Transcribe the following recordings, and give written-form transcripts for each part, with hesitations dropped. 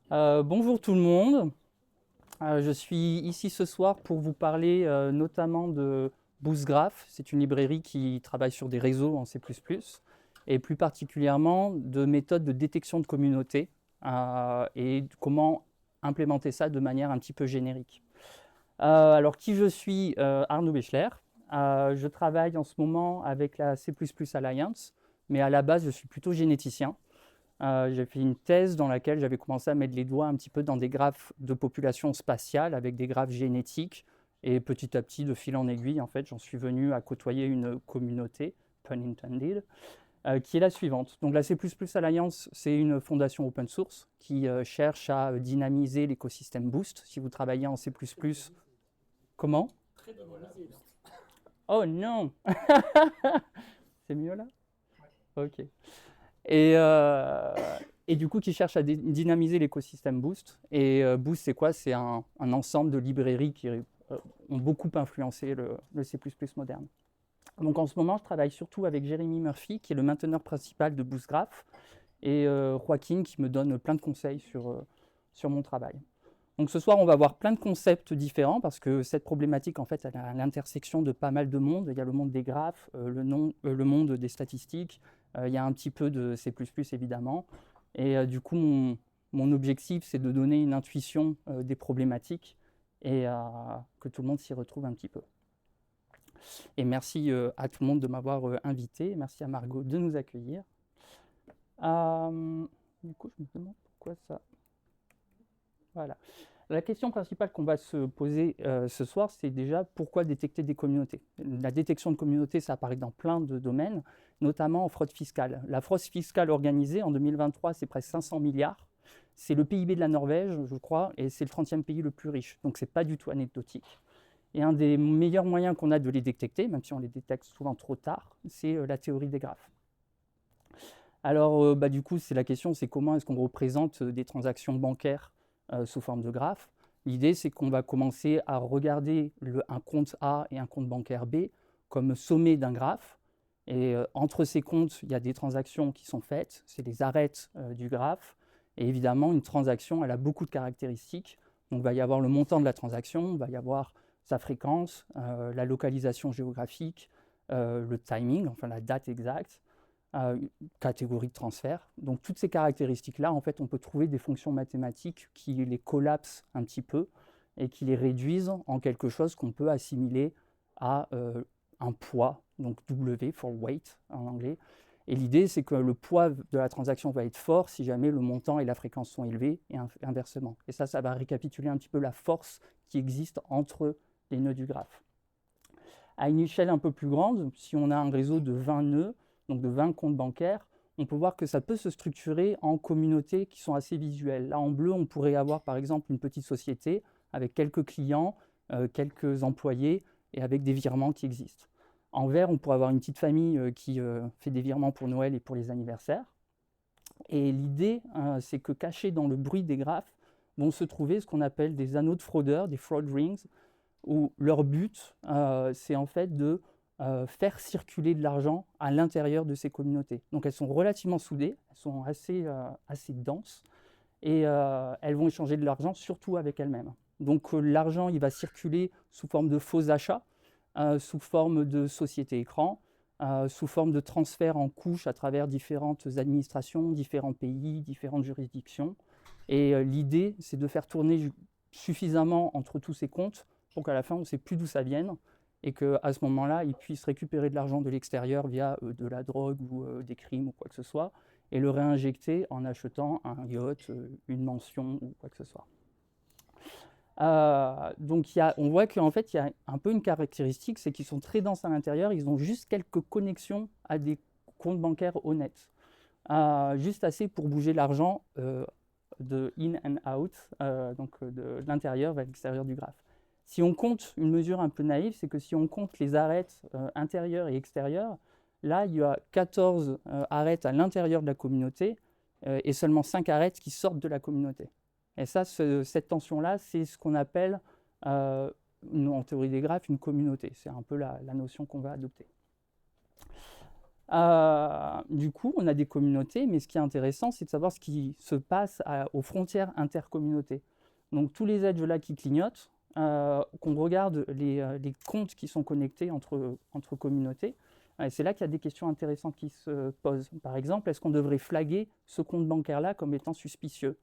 Bonjour tout le monde. Je suis ici ce soir pour vous parler notamment de Boostgraph. C'est une librairie qui travaille sur des réseaux en C++ et plus particulièrement de méthodes de détection de communautés et comment implémenter ça de manière un petit peu générique. Alors qui je suis Arnaud Bechler. Je travaille en ce moment avec la C++ Alliance, mais à la base je suis plutôt généticien. J'ai fait une thèse dans laquelle j'avais commencé à mettre les doigts un petit peu dans des graphes de population spatiale avec des graphes génétiques. Et petit à petit, de fil en aiguille, en fait, j'en suis venu à côtoyer une communauté, pun intended, qui est la suivante. Donc la C++ Alliance, c'est une fondation open source qui cherche à dynamiser l'écosystème Boost. Si vous travaillez en C++, comment? Oh non. C'est mieux là? Ok. Et, euh, et du coup, qui cherche à dynamiser l'écosystème Boost. Et Boost, c'est quoi? C'est un ensemble de librairies qui ont beaucoup influencé le C++ moderne. Donc en ce moment, je travaille surtout avec Jeremy Murphy, qui est le mainteneur principal de Boostgraph, et Joaquin, qui me donne plein de conseils sur mon travail. Donc ce soir, on va voir plein de concepts différents parce que cette problématique, en fait, elle est à l'intersection de pas mal de mondes. Il y a le monde des graphes, le monde des statistiques, il y a un petit peu de C++ évidemment. Et du coup, mon objectif, c'est de donner une intuition des problématiques et que tout le monde s'y retrouve un petit peu. Et merci à tout le monde de m'avoir invité. Merci à Margot de nous accueillir. Du coup, je me demande pourquoi ça. Voilà. La question principale qu'on va se poser ce soir, c'est déjà pourquoi détecter des communautés. La détection de communautés, ça apparaît dans plein de domaines, notamment en fraude fiscale. La fraude fiscale organisée en 2023, c'est presque 500 milliards. C'est le PIB de la Norvège, je crois, et c'est le 30e pays le plus riche. Donc c'est pas du tout anecdotique. Et un des meilleurs moyens qu'on a de les détecter, même si on les détecte souvent trop tard, c'est la théorie des graphes. Alors, du coup, c'est la question, c'est comment est-ce qu'on représente des transactions bancaires sous forme de graphes. L'idée, c'est qu'on va commencer à regarder un compte A et un compte bancaire B comme sommet d'un graphe. Et entre ces comptes, il y a des transactions qui sont faites, c'est les arêtes du graphe. Et évidemment, une transaction, elle a beaucoup de caractéristiques. Donc, il va y avoir le montant de la transaction, il va y avoir sa fréquence, la localisation géographique, le timing, enfin la date exacte, catégorie de transfert. Donc toutes ces caractéristiques-là, en fait, on peut trouver des fonctions mathématiques qui les collapsent un petit peu et qui les réduisent en quelque chose qu'on peut assimiler à un poids, donc W for weight en anglais. Et l'idée, c'est que le poids de la transaction va être fort si jamais le montant et la fréquence sont élevés, et inversement. Et ça va récapituler un petit peu la force qui existe entre les nœuds du graphe. À une échelle un peu plus grande, si on a un réseau de 20 nœuds, donc de 20 comptes bancaires, on peut voir que ça peut se structurer en communautés qui sont assez visuelles. Là, en bleu, on pourrait avoir par exemple une petite société avec quelques clients, quelques employés et avec des virements qui existent. En vert, on pourrait avoir une petite famille qui fait des virements pour Noël et pour les anniversaires. Et l'idée, c'est que cachés dans le bruit des graphes vont se trouver ce qu'on appelle des anneaux de fraudeurs, des fraud rings, où leur but, c'est en fait de faire circuler de l'argent à l'intérieur de ces communautés. Donc elles sont relativement soudées, elles sont assez denses, et elles vont échanger de l'argent surtout avec elles-mêmes. Donc l'argent, il va circuler sous forme de faux achats, sous forme de sociétés écran, sous forme de transferts en couches à travers différentes administrations, différents pays, différentes juridictions. Et l'idée, c'est de faire tourner suffisamment entre tous ces comptes pour qu'à la fin, on ne sait plus d'où ça vienne et qu'à ce moment-là, ils puissent récupérer de l'argent de l'extérieur via de la drogue ou des crimes ou quoi que ce soit et le réinjecter en achetant un yacht, une mansion ou quoi que ce soit. Donc on voit qu'en fait, il y a un peu une caractéristique, c'est qu'ils sont très denses à l'intérieur, ils ont juste quelques connexions à des comptes bancaires honnêtes. Juste assez pour bouger l'argent de in and out, donc de l'intérieur vers l'extérieur du graphe. Si on compte une mesure un peu naïve, c'est que si on compte les arêtes intérieures et extérieures, là, il y a 14 arêtes à l'intérieur de la communauté et seulement 5 arêtes qui sortent de la communauté. Et ça, cette tension-là, c'est ce qu'on appelle, en théorie des graphes, une communauté. C'est un peu la notion qu'on va adopter. Du coup, on a des communautés, mais ce qui est intéressant, c'est de savoir ce qui se passe aux frontières intercommunautés. Donc tous les edges là qui clignotent, qu'on regarde les comptes qui sont connectés entre communautés, c'est là qu'il y a des questions intéressantes qui se posent. Par exemple, est-ce qu'on devrait flaguer ce compte bancaire-là comme étant suspicieux?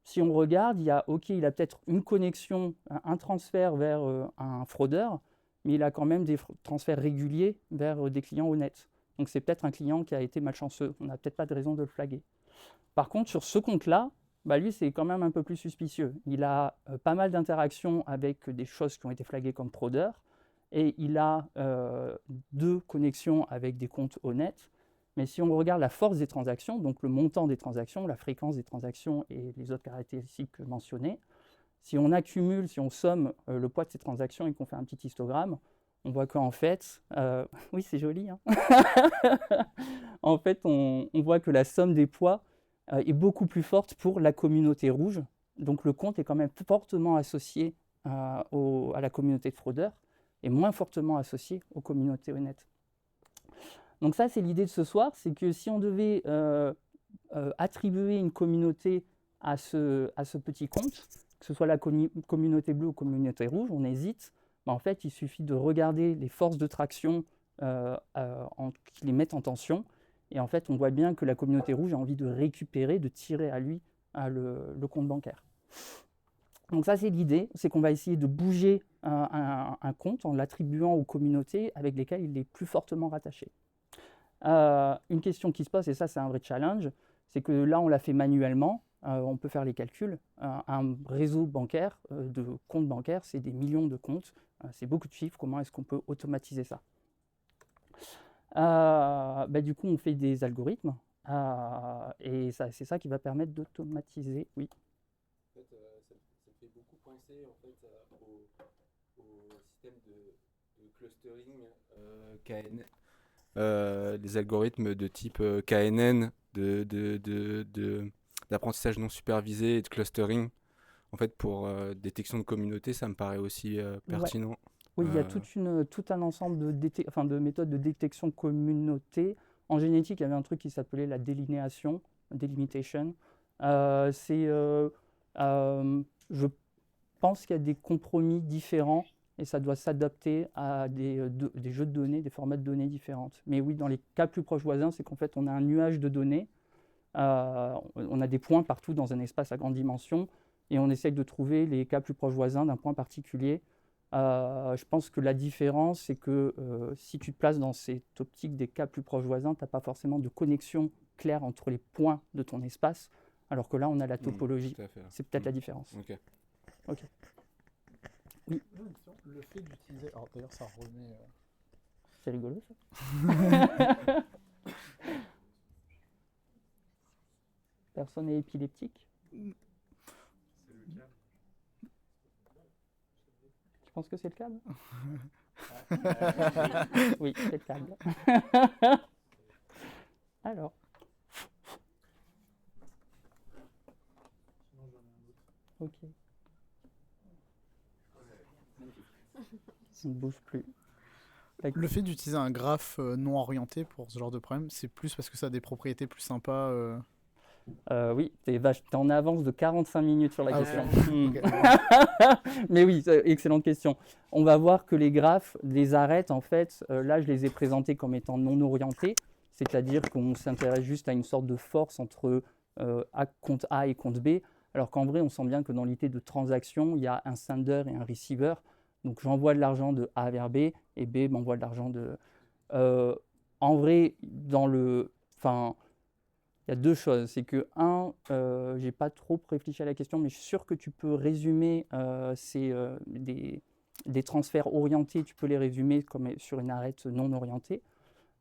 Si on regarde, il a peut-être une connexion, un transfert vers un fraudeur, mais il a quand même des transferts réguliers vers des clients honnêtes. Donc c'est peut-être un client qui a été malchanceux. On n'a peut-être pas de raison de le flaguer. Par contre, sur ce compte-là, lui, c'est quand même un peu plus suspicieux. Il a pas mal d'interactions avec des choses qui ont été flaguées comme fraudeurs, et il a 2 connexions avec des comptes honnêtes. Mais si on regarde la force des transactions, donc le montant des transactions, la fréquence des transactions et les autres caractéristiques mentionnées, si on accumule, si on somme le poids de ces transactions et qu'on fait un petit histogramme, on voit qu'en fait, oui, c'est joli, hein. En fait, on voit que la somme des poids est beaucoup plus forte pour la communauté rouge. Donc le compte est quand même fortement associé à la communauté de fraudeurs et moins fortement associé aux communautés honnêtes. Donc ça, c'est l'idée de ce soir, c'est que si on devait attribuer une communauté à ce petit compte, que ce soit la communauté bleue ou communauté rouge, on hésite. En fait, il suffit de regarder les forces de traction qui les mettent en tension. Et en fait, on voit bien que la communauté rouge a envie de récupérer, de tirer à lui le compte bancaire. Donc ça, c'est l'idée, c'est qu'on va essayer de bouger un compte en l'attribuant aux communautés avec lesquelles il est plus fortement rattaché. Une question qui se pose, et ça c'est un vrai challenge, c'est que là on l'a fait manuellement, on peut faire les calculs. Un réseau bancaire de comptes bancaires, c'est des millions de comptes, c'est beaucoup de chiffres. Comment est-ce qu'on peut automatiser ça? Du coup on fait des algorithmes, et c'est ça qui va permettre d'automatiser. Oui. En fait, ça me fait beaucoup penser en fait, au système de clustering KNN, des algorithmes de type KNN, d'apprentissage non supervisé et de clustering. En fait, pour détection de communauté, ça me paraît aussi Ouais. pertinent. Oui, il y a tout un ensemble de méthodes de détection de communauté. En génétique, il y avait un truc qui s'appelait la délinéation, delimitation. Je pense qu'il y a des compromis différents et ça doit s'adapter à des jeux de données, des formats de données différentes. Mais oui, dans les cas plus proches voisins, c'est qu'en fait, on a un nuage de données. On a des points partout dans un espace à grande dimension et on essaye de trouver les cas plus proches voisins d'un point particulier. Je pense que la différence, c'est que si tu te places dans cette optique des cas plus proches voisins, tu n'as pas forcément de connexion claire entre les points de ton espace, alors que là, on a la topologie. Tout à fait. C'est peut-être la différence. Ok. Ok. Oui. Le fait d'utiliser... Alors d'ailleurs, ça remet... C'est rigolo, ça. Personne n'est épileptique? C'est le câble. Je pense que c'est le câble. Oui, c'est le câble. Alors. Ok. Ça ne bouge plus. Le fait d'utiliser un graphe non orienté pour ce genre de problème, c'est plus parce que ça a des propriétés plus sympas. Oui, t'es en avance de 45 minutes sur la question. Okay. Mais oui, excellente question. On va voir que les graphes, les arêtes, en fait, là, je les ai présentés comme étant non orientés, c'est-à-dire qu'on s'intéresse juste à une sorte de force entre compte A et compte B, alors qu'en vrai, on sent bien que dans l'idée de transaction, il y a un sender et un receiver. Donc, j'envoie de l'argent de A vers B, et B m'envoie de l'argent de... en vrai, il y a 2 choses. C'est que, j'ai pas trop réfléchi à la question, mais je suis sûr que tu peux résumer des transferts orientés, tu peux les résumer comme sur une arête non orientée.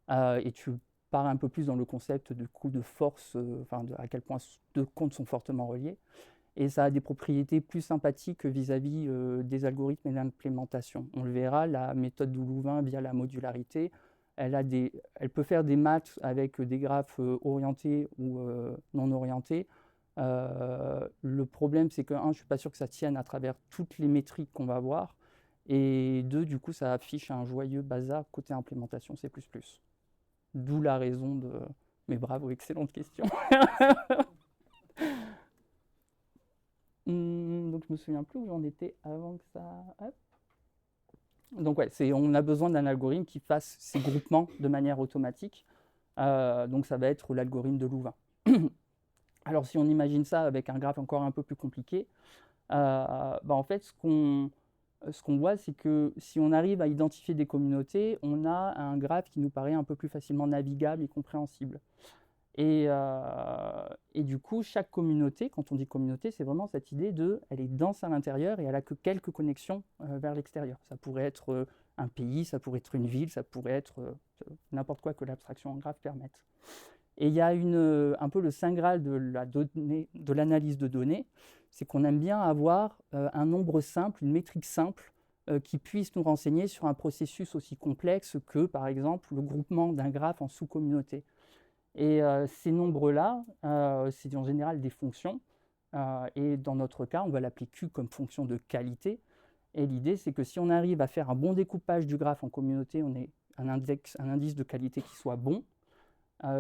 Et tu pars un peu plus dans le concept du coup de force, à quel point deux comptes sont fortement reliés. Et ça a des propriétés plus sympathiques vis-à-vis des algorithmes et de l'implémentation. On le verra, la méthode de Louvain via la modularité, elle peut faire des maths avec des graphes orientés ou non orientés. Le problème, c'est que, je ne suis pas sûr que ça tienne à travers toutes les métriques qu'on va avoir. Et 2, du coup, ça affiche un joyeux bazar côté implémentation C++. D'où la raison de... Mais bravo, excellente question. Donc je me souviens plus où j'en étais avant que ça... Hop. Donc ouais, on a besoin d'un algorithme qui fasse ces groupements de manière automatique. Donc ça va être l'algorithme de Louvain. Alors si on imagine ça avec un graphe encore un peu plus compliqué, en fait ce qu'on voit, c'est que si on arrive à identifier des communautés, on a un graphe qui nous paraît un peu plus facilement navigable et compréhensible. Et du coup, chaque communauté, quand on dit communauté, c'est vraiment cette idée elle est dense à l'intérieur et elle n'a que quelques connexions vers l'extérieur. Ça pourrait être un pays, ça pourrait être une ville, ça pourrait être n'importe quoi que l'abstraction en graphe permette. Et il y a un peu le saint graal de l'analyse de données, c'est qu'on aime bien avoir un nombre simple, une métrique simple, qui puisse nous renseigner sur un processus aussi complexe que, par exemple, le groupement d'un graphe en sous-communautés. Et ces nombres-là, c'est en général des fonctions. Et dans notre cas, on va l'appeler Q comme fonction de qualité. Et l'idée, c'est que si on arrive à faire un bon découpage du graphe en communauté, on ait un indice de qualité qui soit bon.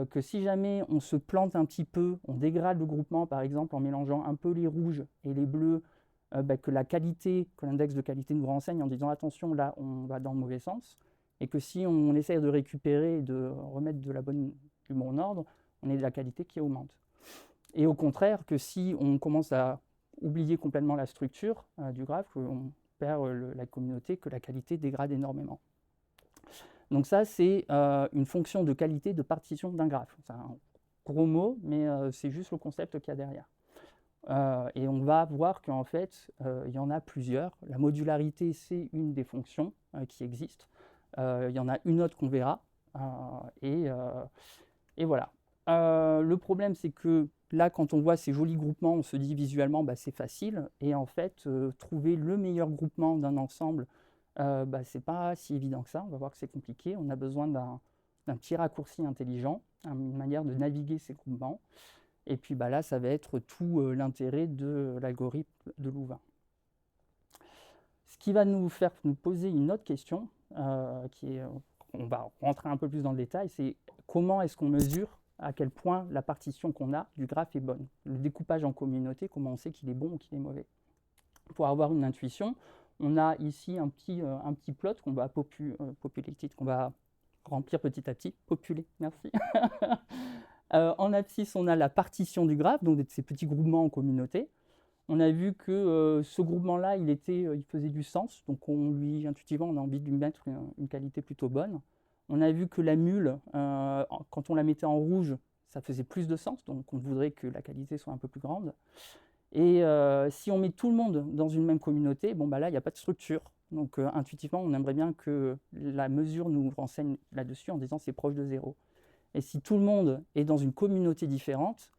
Que si jamais on se plante un petit peu, on dégrade le groupement, par exemple, en mélangeant un peu les rouges et les bleus, que l'index de qualité nous renseigne en disant attention, là, on va dans le mauvais sens. Et que si on essaie de récupérer et de remettre du bon ordre, on a de la qualité qui augmente. Et au contraire, que si on commence à oublier complètement la structure du graphe, on perd la communauté, que la qualité dégrade énormément. Donc ça, c'est une fonction de qualité de partition d'un graphe. C'est un gros mot, mais c'est juste le concept qu'il y a derrière. Et on va voir qu'en fait, il y en a plusieurs. La modularité, c'est une des fonctions qui existent. Il y en a une autre qu'on verra. Et voilà. Le problème, c'est que là, quand on voit ces jolis groupements, on se dit visuellement, c'est facile. Et en fait, trouver le meilleur groupement d'un ensemble, c'est pas si évident que ça. On va voir que c'est compliqué. On a besoin d'un petit raccourci intelligent, une manière de naviguer ces groupements. Et puis là, ça va être tout l'intérêt de l'algorithme de Louvain. Ce qui va nous faire nous poser une autre question, on va rentrer un peu plus dans le détail, c'est comment est-ce qu'on mesure à quel point la partition qu'on a du graphe est bonne. Le découpage en communauté, comment on sait qu'il est bon ou qu'il est mauvais. Pour avoir une intuition, on a ici un petit plot qu'on va qu'on va remplir petit à petit. Populer, merci. En abscisse, on a la partition du graphe, donc ces petits groupements en communauté. On a vu que ce groupement-là, il faisait du sens, donc intuitivement, on a envie de lui mettre une qualité plutôt bonne. On a vu que la mule, quand on la mettait en rouge, ça faisait plus de sens, donc on voudrait que la qualité soit un peu plus grande. Et si on met tout le monde dans une même communauté, là, il n'y a pas de structure. Donc intuitivement, on aimerait bien que la mesure nous renseigne là-dessus en disant c'est proche de 0. Et si tout le monde est dans une communauté différente,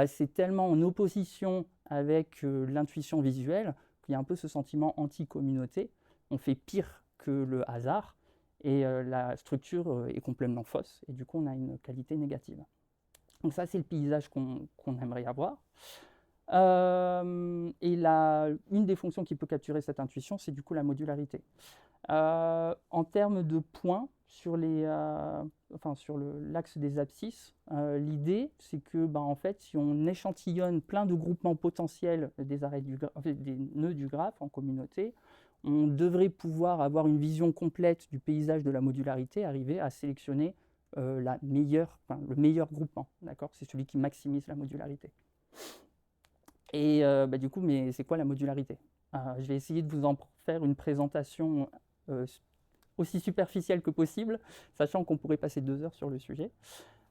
c'est tellement en opposition avec l'intuition visuelle qu'il y a un peu ce sentiment anti-communauté. On fait pire que le hasard et la structure est complètement fausse et du coup on a une qualité négative. Donc ça c'est le paysage qu'on aimerait avoir. Et une des fonctions qui peut capturer cette intuition, c'est du coup la modularité. En termes de points sur l'axe des abscisses, l'idée c'est que en fait, si on échantillonne plein de groupements potentiels des nœuds du graphe en communauté, on devrait pouvoir avoir une vision complète du paysage de la modularité, arriver à sélectionner le meilleur groupement. D'accord ? C'est celui qui maximise la modularité. Et du coup, mais c'est quoi la modularité ? Je vais essayer de vous en faire une présentation aussi superficielle que possible, sachant qu'on pourrait passer 2 heures sur le sujet.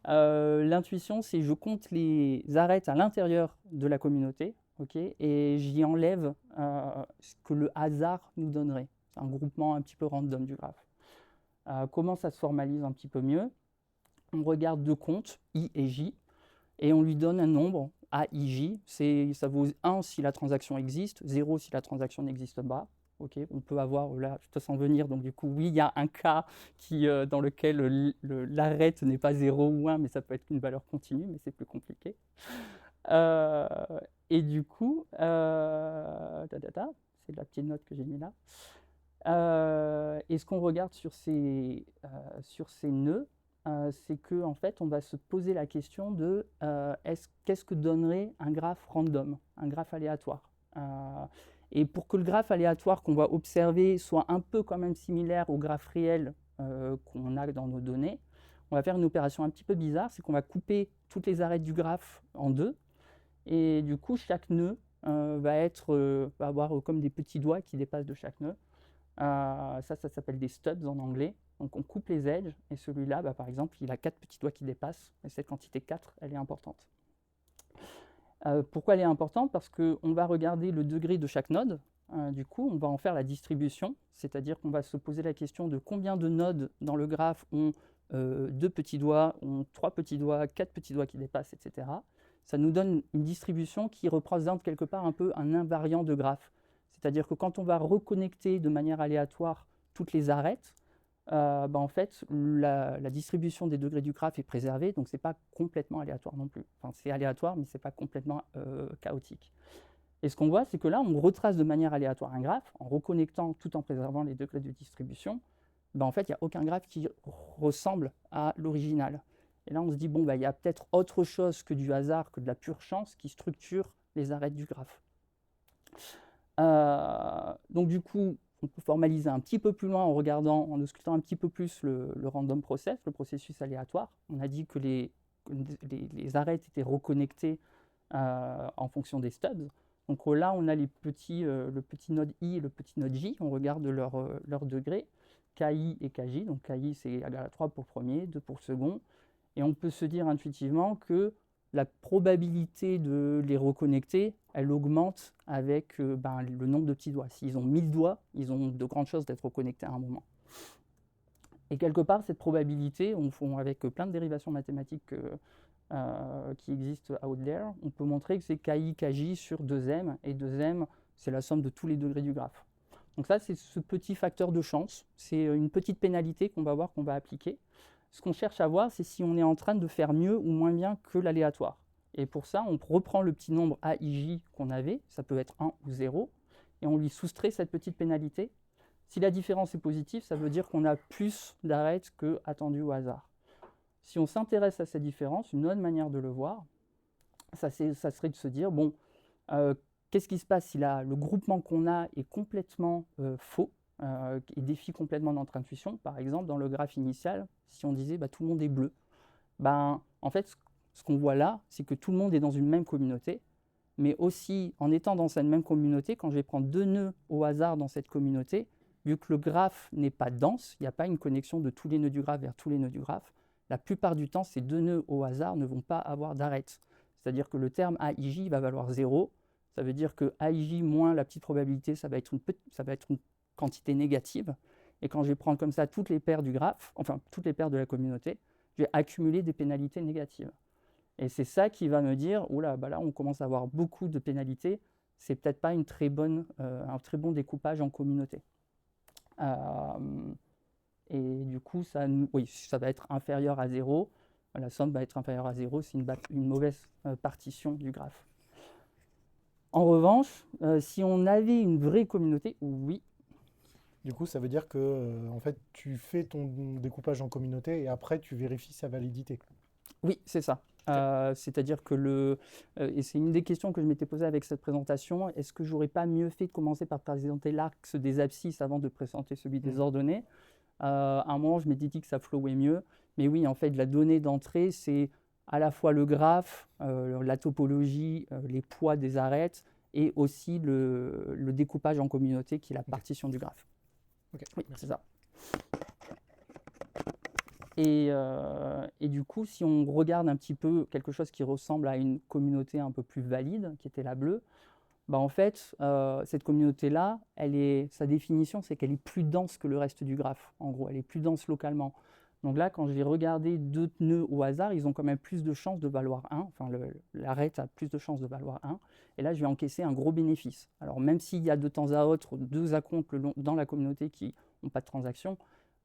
L'intuition, c'est je compte les arêtes à l'intérieur de la communauté, et j'y enlève ce que le hasard nous donnerait. C'est un groupement un petit peu random du graphe. Comment ça se formalise un petit peu mieux ? On regarde 2 comptes, I et J, et on lui donne un nombre, AIJ, ça vaut 1 si la transaction existe, 0 si la transaction n'existe pas. On peut avoir, là je te sens venir, donc du coup oui, il y a un cas dans lequel l'arête n'est pas 0 ou 1, mais ça peut être une valeur continue, mais c'est plus compliqué. Et du coup, c'est la petite note que j'ai mis là. Et ce qu'on regarde sur ces nœuds, c'est qu'en fait, on va se poser la question de qu'est-ce que donnerait un graphe random, un graphe aléatoire. Et pour que le graphe aléatoire qu'on va observer soit un peu quand même similaire au graphe réel qu'on a dans nos données, on va faire une opération un petit peu bizarre, c'est qu'on va couper toutes les arêtes du graphe en deux, et du coup, chaque nœud va avoir comme des petits doigts qui dépassent de chaque nœud. Ça s'appelle des stubs en anglais. Donc on coupe les edges, et celui-là, par exemple, il a 4 petits doigts qui dépassent, et cette quantité 4, elle est importante. Pourquoi elle est importante? Parce qu'on va regarder le degré de chaque node, du coup, on va en faire la distribution, c'est-à-dire qu'on va se poser la question de combien de nodes dans le graphe ont 2 petits doigts, ont 3 petits doigts, 4 petits doigts qui dépassent, etc. Ça nous donne une distribution qui représente quelque part un peu un invariant de graphe. C'est-à-dire que quand on va reconnecter de manière aléatoire toutes les arêtes, en fait, la distribution des degrés du graphe est préservée, donc ce n'est pas complètement aléatoire non plus. Enfin, c'est aléatoire, mais ce n'est pas complètement chaotique. Et ce qu'on voit, c'est que là, on retrace de manière aléatoire un graphe, en reconnectant tout en préservant les degrés de distribution. En fait, il n'y a aucun graphe qui ressemble à l'original. Et là, on se dit, bon, il y a peut-être autre chose que du hasard, que de la pure chance qui structure les arêtes du graphe. Donc du coup, on peut formaliser un petit peu plus loin en auscultant un petit peu plus le random process, le processus aléatoire. On a dit que les arêtes étaient reconnectées en fonction des stubs. Donc là, on a le petit node I et le petit node J. On regarde leur degré, KI et KJ. Donc KI, c'est égal à 3 pour le premier, 2 pour le second. Et on peut se dire intuitivement que la probabilité de les reconnecter, elle augmente avec le nombre de petits doigts. S'ils ont 1000 doigts, ils ont de grandes chances d'être reconnectés à un moment. Et quelque part, cette probabilité, avec plein de dérivations mathématiques qui existent out there, on peut montrer que c'est KI, KJ sur 2m, et 2m, c'est la somme de tous les degrés du graphe. Donc ça, c'est ce petit facteur de chance. C'est une petite pénalité qu'on va voir, qu'on va appliquer. Ce qu'on cherche à voir, c'est si on est en train de faire mieux ou moins bien que l'aléatoire. Et pour ça, on reprend le petit nombre AIJ qu'on avait, ça peut être 1 ou 0, et on lui soustrait cette petite pénalité. Si la différence est positive, ça veut dire qu'on a plus d'arêtes que attendu au hasard. Si on s'intéresse à cette différence, une autre manière de le voir, ça serait de se dire, bon, qu'est-ce qui se passe si le groupement qu'on a est complètement faux, et défie complètement notre intuition? Par exemple, dans le graphe initial, si on disait tout le monde est bleu, en fait, ce qu'on voit là, c'est que tout le monde est dans une même communauté, mais aussi en étant dans cette même communauté, quand je vais prendre 2 nœuds au hasard dans cette communauté, vu que le graphe n'est pas dense, il n'y a pas une connexion de tous les nœuds du graphe vers tous les nœuds du graphe, la plupart du temps, ces 2 nœuds au hasard ne vont pas avoir d'arête. C'est-à-dire que le terme AIJ va valoir 0, ça veut dire que AIJ moins la petite probabilité, ça va être une quantité négative. Et quand je vais prendre comme ça toutes les paires du graphe, enfin toutes les paires de la communauté, je vais accumuler des pénalités négatives. Et c'est ça qui va me dire, oula, là on commence à avoir beaucoup de pénalités, c'est peut-être pas un très bon découpage en communauté. Et du coup, ça va être inférieur à 0. La somme va être inférieure à 0, c'est une mauvaise partition du graphe. En revanche, si on avait une vraie communauté, oui. Du coup, ça veut dire que en fait, tu fais ton découpage en communauté et après, tu vérifies sa validité. Oui, c'est ça. C'est-à-dire que et c'est une des questions que je m'étais posée avec cette présentation, est-ce que j'aurais pas mieux fait de commencer par présenter l'axe des abscisses avant de présenter celui des ordonnées? À un moment, je m'étais dit que ça flowait mieux, mais oui, en fait, la donnée d'entrée, c'est à la fois le graphe, la topologie, les poids des arêtes, et aussi le découpage en communauté, qui est la partition du graphe. Oui, c'est ça. Et du coup, si on regarde un petit peu quelque chose qui ressemble à une communauté un peu plus valide, qui était la bleue, en fait, cette communauté-là, sa définition, c'est qu'elle est plus dense que le reste du graphe. En gros, elle est plus dense localement. Donc là, quand je vais regarder 2 nœuds au hasard, ils ont quand même plus de chances de valoir 1. Enfin, l'arête a plus de chances de valoir 1. Et là, je vais encaisser un gros bénéfice. Alors, même s'il y a de temps à autre 2 acomptes dans la communauté qui n'ont pas de transaction,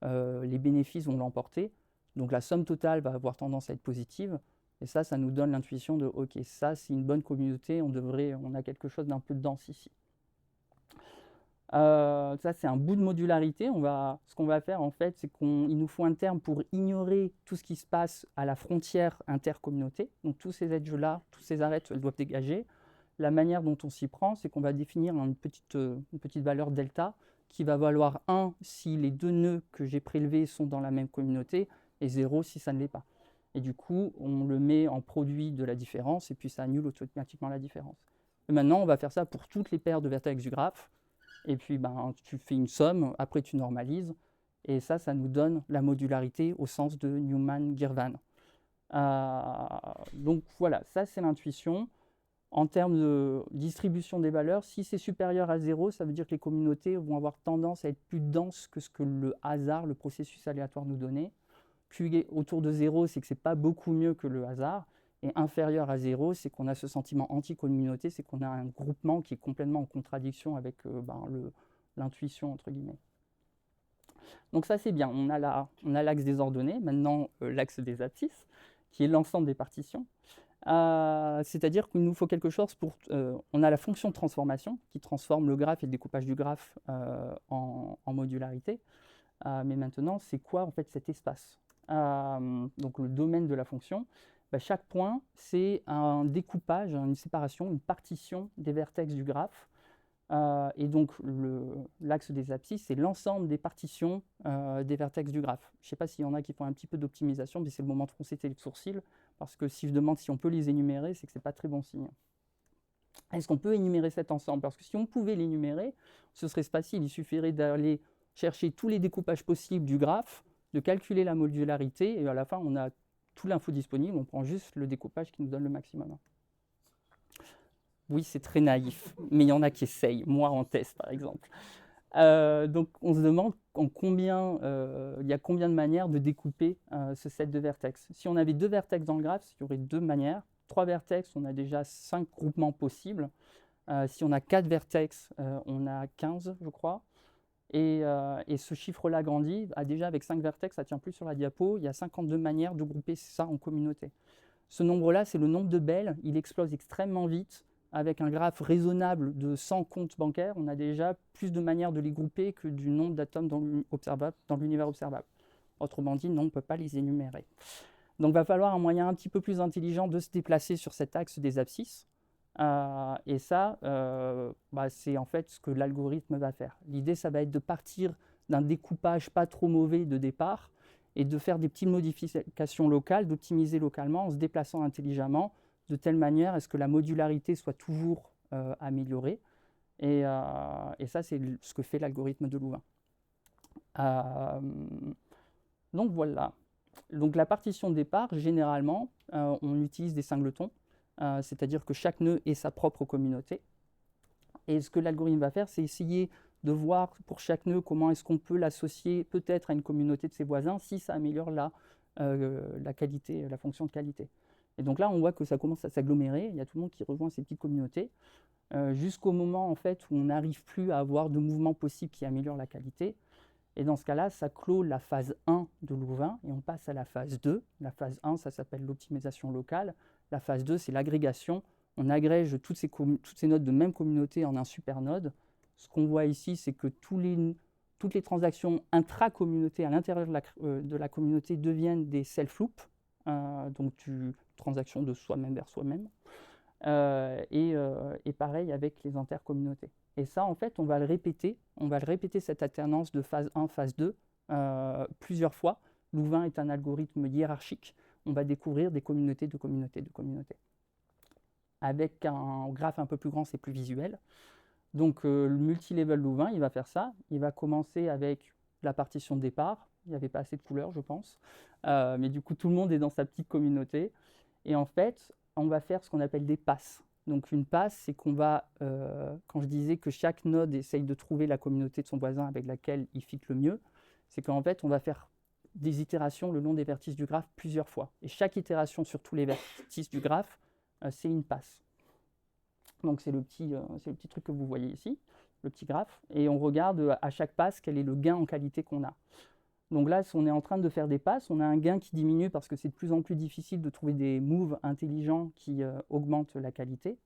les bénéfices vont l'emporter. Donc la somme totale va avoir tendance à être positive. Et ça nous donne l'intuition de « ok, ça c'est une bonne communauté, on a quelque chose d'un peu dense ici ». Ça, c'est un bout de modularité. Ce qu'on va faire, en fait, c'est qu'il nous faut un terme pour ignorer tout ce qui se passe à la frontière intercommunauté. Donc, tous ces edges-là, tous ces arêtes, elles doivent dégager. La manière dont on s'y prend, c'est qu'on va définir une petite valeur delta qui va valoir 1 si les deux nœuds que j'ai prélevés sont dans la même communauté et 0 si ça ne l'est pas. Et du coup, on le met en produit de la différence et puis ça annule automatiquement la différence. Et maintenant, on va faire ça pour toutes les paires de vertex du graphe. Et puis, tu fais une somme, après tu normalises. Et ça nous donne la modularité au sens de Newman-Girvan. Donc voilà, ça c'est l'intuition. En termes de distribution des valeurs, si c'est supérieur à 0, ça veut dire que les communautés vont avoir tendance à être plus denses que ce que le hasard, le processus aléatoire nous donnait. Puis autour de 0, c'est que ce n'est pas beaucoup mieux que le hasard. Et inférieur à 0, c'est qu'on a ce sentiment anti-communauté, c'est qu'on a un groupement qui est complètement en contradiction avec l'intuition, entre guillemets. Donc ça, c'est bien. On a l'axe des ordonnées, maintenant l'axe des abscisses, qui est l'ensemble des partitions. C'est-à-dire qu'il nous faut quelque chose pour... on a la fonction de transformation, qui transforme le graphe et le découpage du graphe en modularité. Mais maintenant, c'est quoi en fait cet espace? Donc le domaine de la fonction. Chaque point, c'est un découpage, une séparation, une partition des vertex du graphe. Et donc, l'axe des abscisses, c'est l'ensemble des partitions des vertex du graphe. Je ne sais pas s'il y en a qui font un petit peu d'optimisation, mais c'est le moment de froncer les sourcils, parce que si je demande si on peut les énumérer, c'est que ce n'est pas très bon signe. Est-ce qu'on peut énumérer cet ensemble? Parce que si on pouvait l'énumérer, ce serait facile. Il suffirait d'aller chercher tous les découpages possibles du graphe, de calculer la modularité, et à la fin, on a tout l'info disponible, on prend juste le découpage qui nous donne le maximum. Oui, c'est très naïf, mais il y en a qui essayent, moi en test par exemple. Donc on se demande il y a combien de manières de découper ce set de vertex. Si on avait 2 vertex dans le graphe, il y aurait 2 manières. 3 vertex, on a déjà 5 groupements possibles. Si on a 4 vertex, on a 15, je crois. Et ce chiffre-là grandit, déjà avec 5 vertex, ça ne tient plus sur la diapo, il y a 52 manières de grouper ça en communauté. Ce nombre-là, c'est le nombre de Bell, il explose extrêmement vite. Avec un graphe raisonnable de 100 comptes bancaires, on a déjà plus de manières de les grouper que du nombre d'atomes dans l'univers observable. Autrement dit, non, on ne peut pas les énumérer. Donc il va falloir un moyen un petit peu plus intelligent de se déplacer sur cet axe des abscisses. Et ça, c'est en fait ce que l'algorithme va faire. L'idée, ça va être de partir d'un découpage pas trop mauvais de départ et de faire des petites modifications locales, d'optimiser localement en se déplaçant intelligemment, de telle manière à ce que la modularité soit toujours améliorée. Et ça, c'est ce que fait l'algorithme de Louvain. Donc voilà. Donc la partition de départ, généralement, on utilise des singletons. C'est-à-dire que chaque nœud ait sa propre communauté. Et ce que l'algorithme va faire, c'est essayer de voir pour chaque nœud comment est-ce qu'on peut l'associer peut-être à une communauté de ses voisins si ça améliore la qualité, la fonction de qualité. Et donc là, on voit que ça commence à s'agglomérer, il y a tout le monde qui rejoint ces petites communautés, jusqu'au moment en fait, où on n'arrive plus à avoir de mouvements possibles qui améliorent la qualité. Et dans ce cas-là, ça clôt la phase 1 de Louvain et on passe à la phase 2. La phase 1, ça s'appelle l'optimisation locale. La phase 2, c'est l'agrégation. On agrège toutes ces nodes de même communauté en un supernode. Ce qu'on voit ici, c'est que toutes les transactions intra-communauté à l'intérieur de la communauté deviennent des self-loops, donc transactions de soi-même vers soi-même. Et pareil avec les intercommunautés. Et ça, en fait, on va le répéter cette alternance de phase 1, phase 2, plusieurs fois. Louvain est un algorithme hiérarchique. On va découvrir des communautés de communautés de communautés. Avec un graphe un peu plus grand, c'est plus visuel. Donc le multilevel Louvain, il va faire ça. Il va commencer avec la partition de départ. Il n'y avait pas assez de couleurs, je pense. Mais du coup, tout le monde est dans sa petite communauté. Et en fait, on va faire ce qu'on appelle des passes. Donc une passe, c'est qu'on va, quand je disais que chaque node essaye de trouver la communauté de son voisin avec laquelle il fit le mieux, c'est qu'en fait, on va faire des itérations le long des vertices du graphe plusieurs fois. Et chaque itération sur tous les vertices du graphe, c'est une passe. Donc c'est le petit truc que vous voyez ici, le petit graphe. Et on regarde à chaque passe quel est le gain en qualité qu'on a. Donc là, si on est en train de faire des passes, on a un gain qui diminue parce que c'est de plus en plus difficile de trouver des moves intelligents qui augmentent la qualité,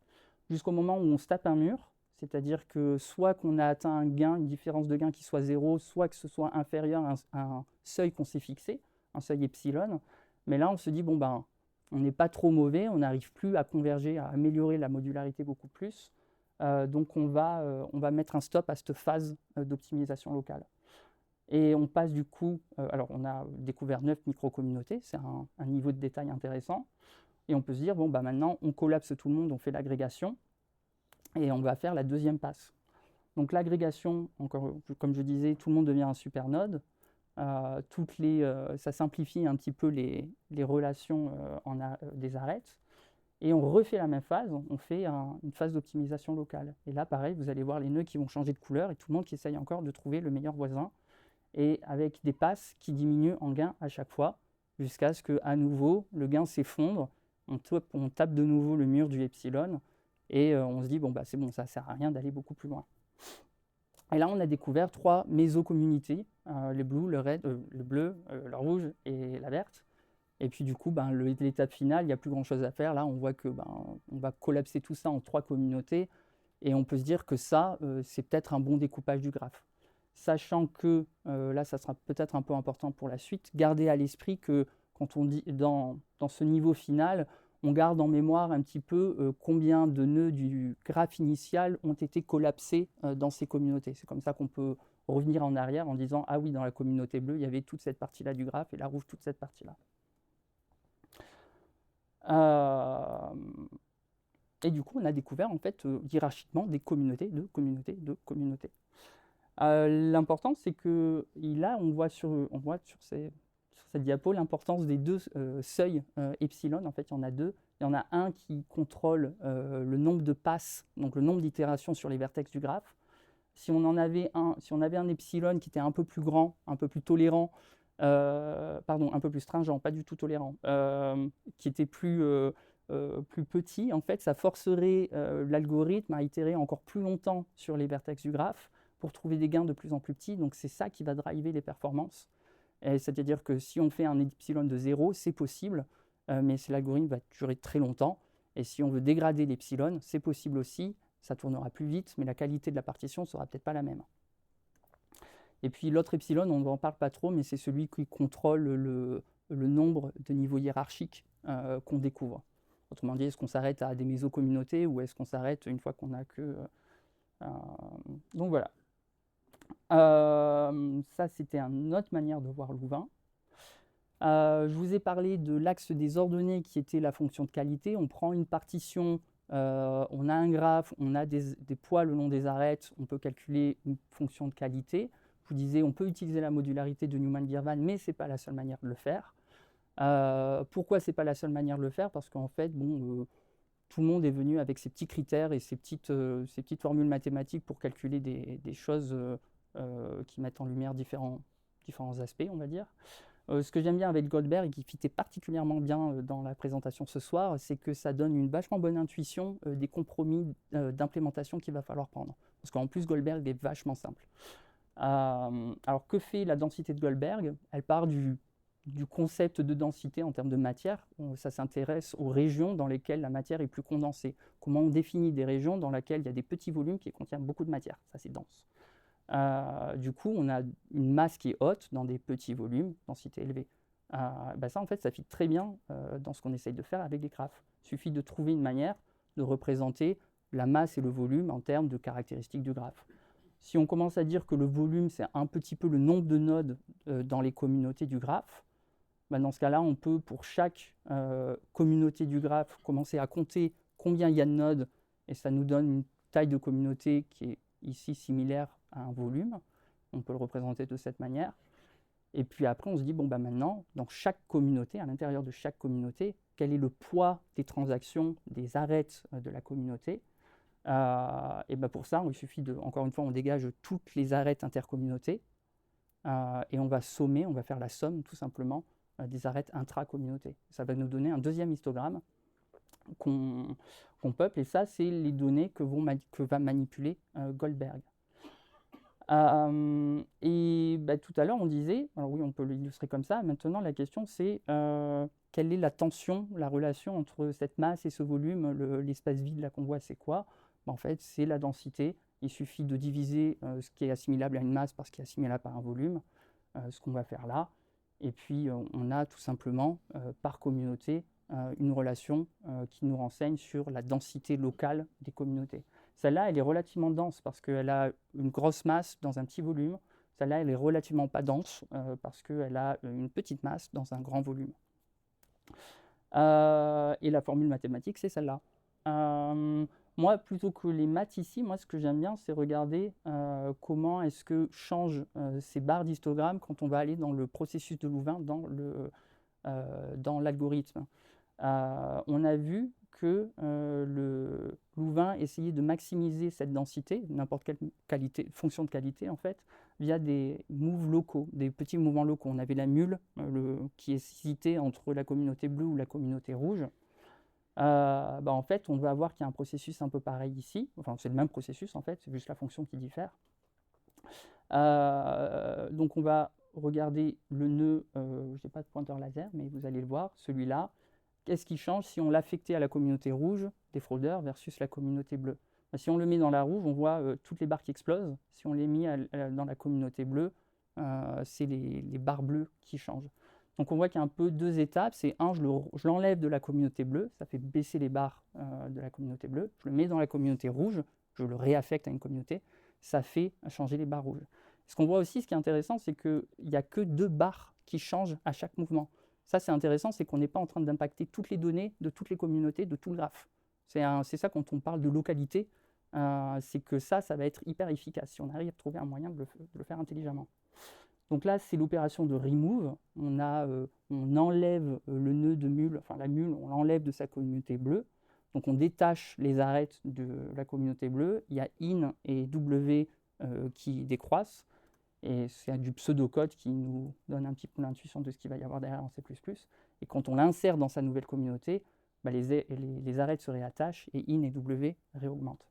jusqu'au moment où on se tape un mur. c'est-à-dire que soit qu'on a atteint un gain, une différence de gain qui soit 0, soit que ce soit inférieur à un seuil qu'on s'est fixé, un seuil epsilon. Mais là, on se dit, bon, ben, on n'est pas trop mauvais, on n'arrive plus à converger, à améliorer la modularité beaucoup plus. Donc, on va mettre un stop à cette phase d'optimisation locale. Et on passe du coup, alors on a découvert 9 micro-communautés, c'est un niveau de détail intéressant. Et on peut se dire, bon, bah maintenant, on collapse tout le monde, on fait l'agrégation, et on va faire la deuxième passe. Donc l'agrégation, encore, comme je disais, tout le monde devient un supernode. Ça simplifie un petit peu les relations des arêtes. Et on refait la même phase, on fait une phase d'optimisation locale. Et là, pareil, vous allez voir les nœuds qui vont changer de couleur et tout le monde qui essaye encore de trouver le meilleur voisin. Et avec des passes qui diminuent en gain à chaque fois, jusqu'à ce qu'à nouveau, le gain s'effondre, on tape de nouveau le mur du epsilon, et on se dit, bon, bah, c'est bon, ça ne sert à rien d'aller beaucoup plus loin. Et là, on a découvert 3 mésocommunautés, le bleu, le rouge et la verte. Et puis du coup, ben, l'étape finale, il n'y a plus grand-chose à faire. Là, on voit que on va collapser tout ça en 3 communautés. Et on peut se dire que ça, c'est peut-être un bon découpage du graphe. Sachant que, là, ça sera peut-être un peu important pour la suite, gardez à l'esprit que quand on dit dans ce niveau final, on garde en mémoire un petit peu combien de nœuds du graphe initial ont été collapsés dans ces communautés. C'est comme ça qu'on peut revenir en arrière en disant « Ah oui, dans la communauté bleue, il y avait toute cette partie-là du graphe et la rouge, toute cette partie-là. » Et du coup, on a découvert en fait hiérarchiquement des communautés de communautés de communautés. L'important, c'est que là, on voit sur cette diapo l'importance des 2 seuils epsilon. En fait, il y en a 2. Il y en a un qui contrôle le nombre de passes, donc le nombre d'itérations sur les vertex du graphe. Si on avait un epsilon qui était un peu plus grand, un peu plus tolérant, un peu plus stringent, pas du tout tolérant, qui était plus petit, en fait, ça forcerait l'algorithme à itérer encore plus longtemps sur les vertex du graphe pour trouver des gains de plus en plus petits. Donc c'est ça qui va driver les performances. C'est-à-dire que si on fait un epsilon de 0, c'est possible, mais l'algorithme va durer très longtemps. Et si on veut dégrader l'epsilon, c'est possible aussi, ça tournera plus vite, mais la qualité de la partition ne sera peut-être pas la même. Et puis l'autre epsilon, on n'en parle pas trop, mais c'est celui qui contrôle le nombre de niveaux hiérarchiques qu'on découvre. Autrement dit, est-ce qu'on s'arrête à des mésocommunautés ou est-ce qu'on s'arrête une fois qu'on n'a que... Donc voilà. Ça, c'était une autre manière de voir Louvain. Je vous ai parlé de l'axe des ordonnées qui était la fonction de qualité. On prend une partition, on a un graphe, on a des poids le long des arêtes, on peut calculer une fonction de qualité. Je vous disais, on peut utiliser la modularité de Newman-Girvan, mais ce n'est pas la seule manière de le faire. Pourquoi ce n'est pas la seule manière de le faire? Parce qu'en fait, tout le monde est venu avec ses petits critères et ses petites formules mathématiques pour calculer des choses qui mettent en lumière différents aspects, on va dire. Ce que j'aime bien avec Goldberg et qui fitait particulièrement bien dans la présentation ce soir, c'est que ça donne une vachement bonne intuition des compromis d'implémentation qu'il va falloir prendre. Parce qu'en plus, Goldberg est vachement simple. Alors, que fait la densité de Goldberg? Elle part du concept de densité en termes de matière. Ça s'intéresse aux régions dans lesquelles la matière est plus condensée. Comment on définit des régions dans lesquelles il y a des petits volumes qui contiennent beaucoup de matière. Ça, c'est dense. Du coup, on a une masse qui est haute dans des petits volumes, densité élevée. Ça, en fait, ça fit très bien dans ce qu'on essaye de faire avec les graphes. Il suffit de trouver une manière de représenter la masse et le volume en termes de caractéristiques du graphe. Si on commence à dire que le volume, c'est un petit peu le nombre de nodes dans les communautés du graphe, dans ce cas-là, on peut, pour chaque communauté du graphe, commencer à compter combien il y a de nodes, et ça nous donne une taille de communauté qui est ici similaire à un volume. On peut le représenter de cette manière. Et puis après, on se dit, maintenant, dans chaque communauté, à l'intérieur de chaque communauté, quel est le poids des transactions, des arêtes de la communauté? Pour ça, il suffit encore une fois, on dégage toutes les arêtes intercommunautés, et on va sommer, on va faire la somme, tout simplement, des arêtes intra-communautés. Ça va nous donner un deuxième histogramme qu'on peuple, et ça, c'est les données que va manipuler Goldberg. Tout à l'heure, on disait, alors oui, on peut l'illustrer comme ça, maintenant la question c'est quelle est la tension, la relation entre cette masse et ce volume, l'espace vide là qu'on voit, c'est quoi? En fait, c'est la densité. Il suffit de diviser ce qui est assimilable à une masse par ce qui est assimilable à un volume, ce qu'on va faire là. Et puis, on a tout simplement, par communauté, une relation qui nous renseigne sur la densité locale des communautés. Celle-là, elle est relativement dense parce qu'elle a une grosse masse dans un petit volume. Celle-là, elle est relativement pas dense parce qu'elle a une petite masse dans un grand volume. Et la formule mathématique, c'est celle-là. Moi, plutôt que les maths ici, moi, ce que j'aime bien, c'est regarder comment est-ce que changent ces barres d'histogramme quand on va aller dans le processus de Louvain, dans l'algorithme. On a vu que le Louvain essayait de maximiser cette densité, n'importe quelle fonction de qualité en fait, via des moves locaux, des petits mouvements locaux. On avait la mule qui est citée entre la communauté bleue ou la communauté rouge. En fait, on va voir qu'il y a un processus un peu pareil ici. Enfin, c'est le même processus en fait, c'est juste la fonction qui diffère. Donc on va regarder le nœud, je n'ai pas de pointeur laser, mais vous allez le voir, celui-là. Qu'est-ce qui change si on l'affectait à la communauté rouge des fraudeurs versus la communauté bleue? Si on le met dans la rouge, on voit toutes les barres qui explosent. Si on les met dans la communauté bleue, c'est les barres bleues qui changent. Donc on voit qu'il y a un peu deux étapes. C'est un, je l'enlève de la communauté bleue, ça fait baisser les barres de la communauté bleue. Je le mets dans la communauté rouge, je le réaffecte à une communauté, ça fait changer les barres rouges. Ce qu'on voit aussi, ce qui est intéressant, c'est qu'il n'y a que 2 barres qui changent à chaque mouvement. Ça, c'est intéressant, c'est qu'on n'est pas en train d'impacter toutes les données de toutes les communautés, de tout le graphe. C'est ça quand on parle de localité, c'est que ça va être hyper efficace si on arrive à trouver un moyen de le faire intelligemment. Donc là, c'est l'opération de remove. On enlève le nœud de mule, enfin la mule, on l'enlève de sa communauté bleue. Donc on détache les arêtes de la communauté bleue. Il y a in et w qui décroissent. Et c'est du pseudocode qui nous donne un petit peu l'intuition de ce qu'il va y avoir derrière en C++. Et quand on l'insère dans sa nouvelle communauté, les arêtes se réattachent et in et w réaugmentent.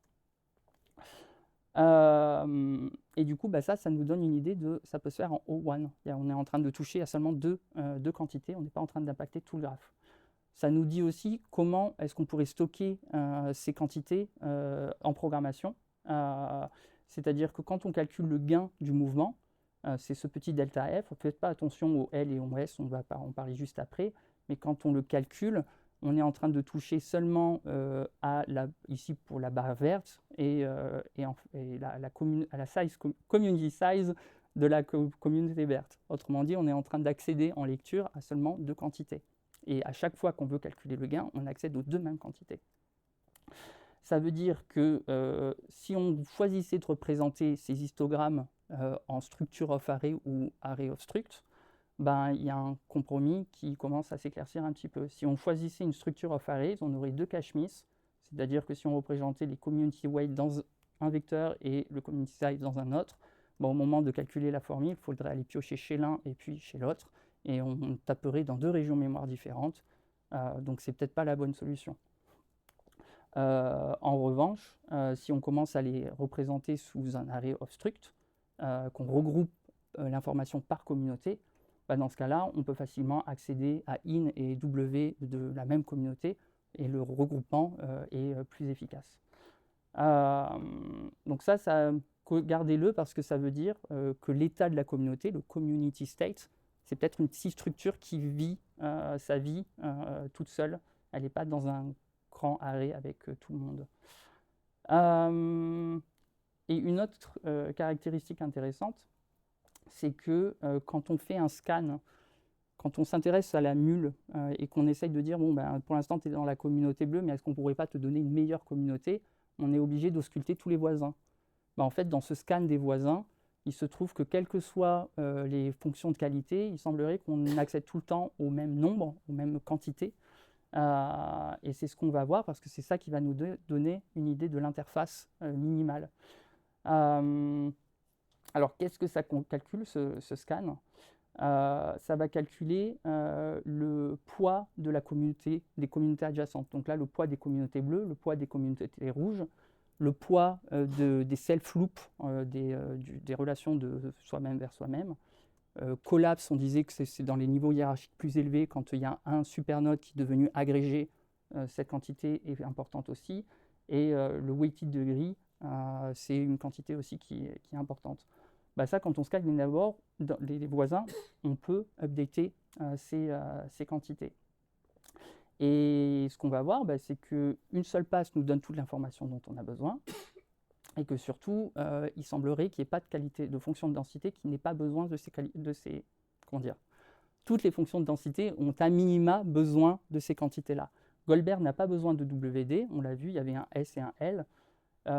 Et du coup, ça nous donne une idée de ça peut se faire en O1. On est en train de toucher à seulement deux quantités, on n'est pas en train d'impacter tout le graphe. Ça nous dit aussi comment est-ce qu'on pourrait stocker ces quantités en programmation. C'est-à-dire que quand on calcule le gain du mouvement, c'est ce petit delta f, ne faites pas attention au L et au S, on va en parler juste après, mais quand on le calcule, on est en train de toucher seulement ici pour la barre verte et à la community size de la communauté verte. Autrement dit, on est en train d'accéder en lecture à seulement 2 quantités. Et à chaque fois qu'on veut calculer le gain, on accède aux 2 mêmes quantités. Ça veut dire que si on choisissait de représenter ces histogrammes en structure of array ou array of struct, il y a un compromis qui commence à s'éclaircir un petit peu. Si on choisissait une structure of arrays, on aurait 2 cache miss, c'est-à-dire que si on représentait les community weight dans un vecteur et le community size dans un autre, au moment de calculer la formule, il faudrait aller piocher chez l'un et puis chez l'autre, et on taperait dans 2 régions mémoire différentes, donc c'est peut-être pas la bonne solution. En revanche, si on commence à les représenter sous un array of struct, qu'on regroupe l'information par communauté, dans ce cas-là, on peut facilement accéder à in et w de la même communauté et le regroupement est plus efficace. Donc ça gardez-le parce que ça veut dire que l'état de la communauté, le community state, c'est peut-être une petite structure qui vit sa vie toute seule. Elle n'est pas dans un grand array avec tout le monde. Et une autre caractéristique intéressante, c'est que quand on fait un scan, quand on s'intéresse à la mule et qu'on essaye de dire, pour l'instant tu es dans la communauté bleue, mais est-ce qu'on ne pourrait pas te donner une meilleure communauté? On est obligé d'ausculter tous les voisins. En fait, dans ce scan des voisins, il se trouve que quelles que soient les fonctions de qualité, il semblerait qu'on accède tout le temps au même nombre, aux mêmes quantités. Et c'est ce qu'on va voir parce que c'est ça qui va nous donner une idée de l'interface minimale. Alors, qu'est-ce que ça calcule, ce scan? Ça va calculer le poids de la communauté, des communautés adjacentes. Donc là, le poids des communautés bleues, le poids des communautés rouges, le poids des self-loops, des relations de soi-même vers soi-même. Collapse, on disait que c'est dans les niveaux hiérarchiques plus élevés, quand il y a un supernode qui est devenu agrégé, cette quantité est importante aussi. Et le weighted degree, c'est une quantité aussi qui est importante. Bah ça, quand on scale d'abord les voisins, on peut updater ces quantités. Et ce qu'on va voir, bah, c'est qu'une seule passe nous donne toute l'information dont on a besoin, et que surtout, il semblerait qu'il n'y ait pas de qualité de fonction de densité qui n'ait pas besoin de ces comment dire. Toutes les fonctions de densité ont à minima besoin de ces quantités-là. Goldberg n'a pas besoin de WD, on l'a vu, il y avait un S et un L,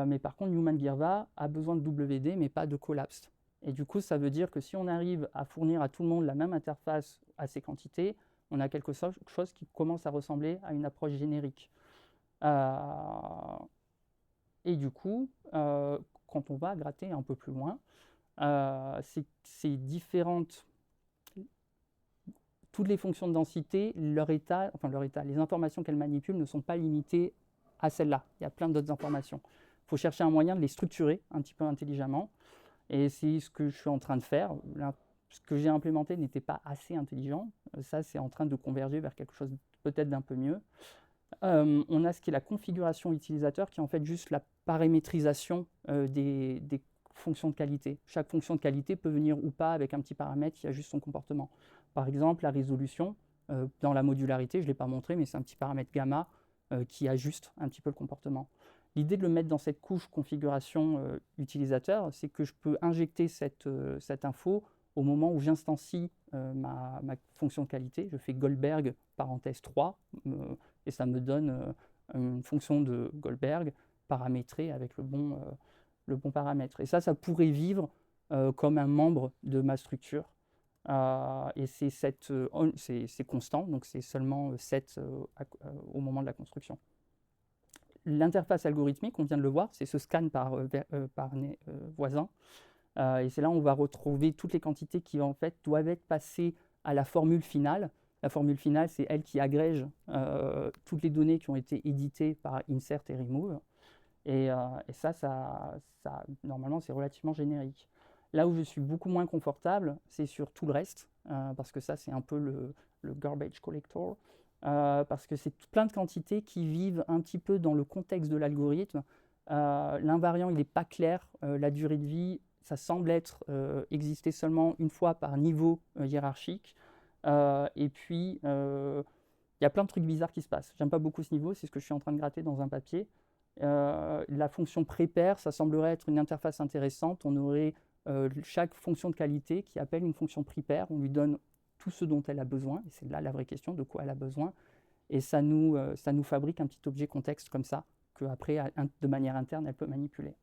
mais par contre Newman-Girva a besoin de WD, mais pas de collapse. Et du coup, ça veut dire que si on arrive à fournir à tout le monde la même interface à ces quantités, on a quelque chose qui commence à ressembler à une approche générique. Et du coup, quand on va gratter un peu plus loin, ces différentes... Toutes les fonctions de densité, leur état, les informations qu'elles manipulent ne sont pas limitées à celles-là. Il y a plein d'autres informations. Il faut chercher un moyen de les structurer un petit peu intelligemment. Et c'est ce que je suis en train de faire. Là, ce que j'ai implémenté n'était pas assez intelligent. Ça, c'est en train de converger vers quelque chose peut-être d'un peu mieux. On a ce qui est la configuration utilisateur, qui est en fait juste la paramétrisation des fonctions de qualité. Chaque fonction de qualité peut venir ou pas avec un petit paramètre qui ajuste son comportement. Par exemple, la résolution, dans la modularité, je ne l'ai pas montré, mais c'est un petit paramètre gamma qui ajuste un petit peu le comportement. L'idée de le mettre dans cette couche configuration utilisateur, c'est que je peux injecter cette info au moment où j'instancie ma fonction de qualité. Je fais Goldberg, parenthèse 3, et ça me donne une fonction de Goldberg paramétrée avec le bon paramètre. Et ça pourrait vivre comme un membre de ma structure. Et c'est constant, donc c'est seulement 7 au moment de la construction. L'interface algorithmique, on vient de le voir, c'est ce scan par voisin. Et c'est là où on va retrouver toutes les quantités qui en fait doivent être passées à la formule finale. La formule finale, c'est elle qui agrège toutes les données qui ont été éditées par insert et remove. Et ça, normalement, c'est relativement générique. Là où je suis beaucoup moins confortable, c'est sur tout le reste, parce que ça, c'est un peu le garbage collector, parce que c'est plein de quantités qui vivent un petit peu dans le contexte de l'algorithme. L'invariant, il n'est pas clair, la durée de vie, ça semble exister seulement une fois par niveau hiérarchique. Et puis, il y a plein de trucs bizarres qui se passent. J'aime pas beaucoup ce niveau, c'est ce que je suis en train de gratter dans un papier. La fonction prépare, ça semblerait être une interface intéressante. On aurait chaque fonction de qualité qui appelle une fonction prepare. On lui donne tout ce dont elle a besoin. Et c'est là la vraie question, de quoi elle a besoin. Et ça nous fabrique un petit objet contexte comme ça, qu'après, de manière interne, elle peut manipuler.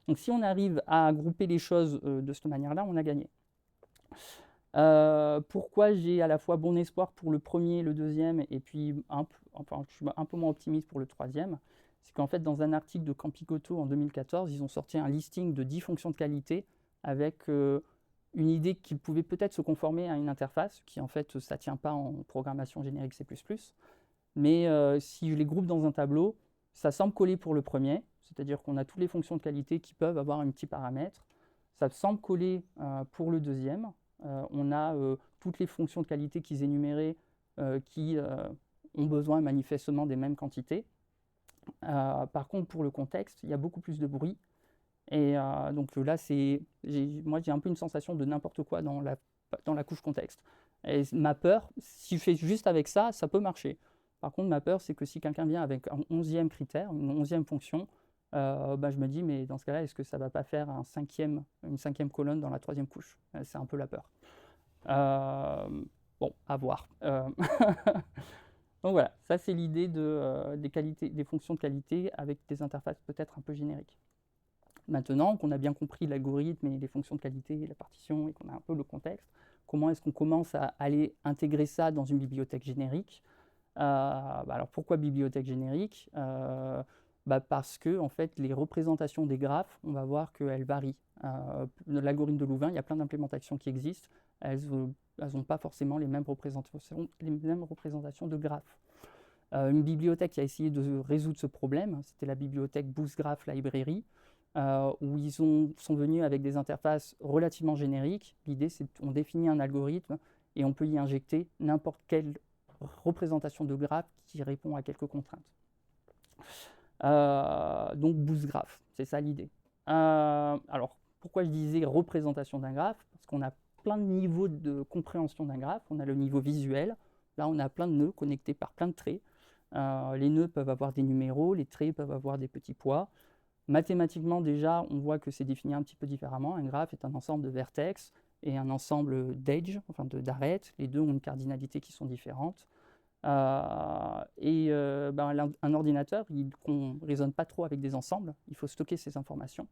Donc si on arrive à grouper les choses de cette manière-là, on a gagné. Pourquoi j'ai à la fois bon espoir pour le premier, le deuxième, et puis je suis un peu moins optimiste pour le troisième, c'est qu'en fait, dans un article de Campicoto en 2014, ils ont sorti un listing de 10 fonctions de qualité avec une idée qu'ils pouvaient peut-être se conformer à une interface, qui en fait, ça ne tient pas en programmation générique C++. Mais si je les groupe dans un tableau, ça semble coller pour le premier, c'est-à-dire qu'on a toutes les fonctions de qualité qui peuvent avoir un petit paramètre. Ça semble coller pour le deuxième. On a toutes les fonctions de qualité qu'ils énuméraient qui ont besoin manifestement des mêmes quantités. Par contre, pour le contexte, il y a beaucoup plus de bruit. Et donc là, moi, j'ai un peu une sensation de n'importe quoi dans la couche contexte. Et ma peur, si je fais juste avec ça, ça peut marcher. Par contre, ma peur, c'est que si quelqu'un vient avec un 11e critère, une 11e fonction, je me dis, mais dans ce cas-là, est-ce que ça ne va pas faire une cinquième colonne dans la 3e couche? C'est un peu la peur. Bon, à voir. Donc voilà, ça c'est l'idée des fonctions de qualité avec des interfaces peut-être un peu génériques. Maintenant qu'on a bien compris l'algorithme et les fonctions de qualité et la partition et qu'on a un peu le contexte, comment est-ce qu'on commence à aller intégrer ça dans une bibliothèque générique? Alors pourquoi bibliothèque générique? Parce que en fait, les représentations des graphes, on va voir qu'elles varient. L'algorithme de Louvain, il y a plein d'implémentations qui existent. Elles n'ont pas forcément les mêmes représentations de graphes. Une bibliothèque qui a essayé de résoudre ce problème, c'était la bibliothèque Boostgraph Library, où ils sont venus avec des interfaces relativement génériques. L'idée, c'est qu'on définit un algorithme et on peut y injecter n'importe quelle représentation de graphe qui répond à quelques contraintes. Donc Boost Graph, c'est ça l'idée. Alors, pourquoi je disais représentation d'un graphe? Parce qu'on a plein de niveaux de compréhension d'un graphe. On a le niveau visuel. Là, on a plein de nœuds connectés par plein de traits. Les nœuds peuvent avoir des numéros, les traits peuvent avoir des petits poids. Mathématiquement, déjà, on voit que c'est défini un petit peu différemment. Un graphe est un ensemble de vertex et un ensemble d'edge, enfin d'arêtes. Les deux ont une cardinalité qui sont différentes. Un ordinateur, il ne raisonne pas trop avec des ensembles. Il faut stocker ces informations.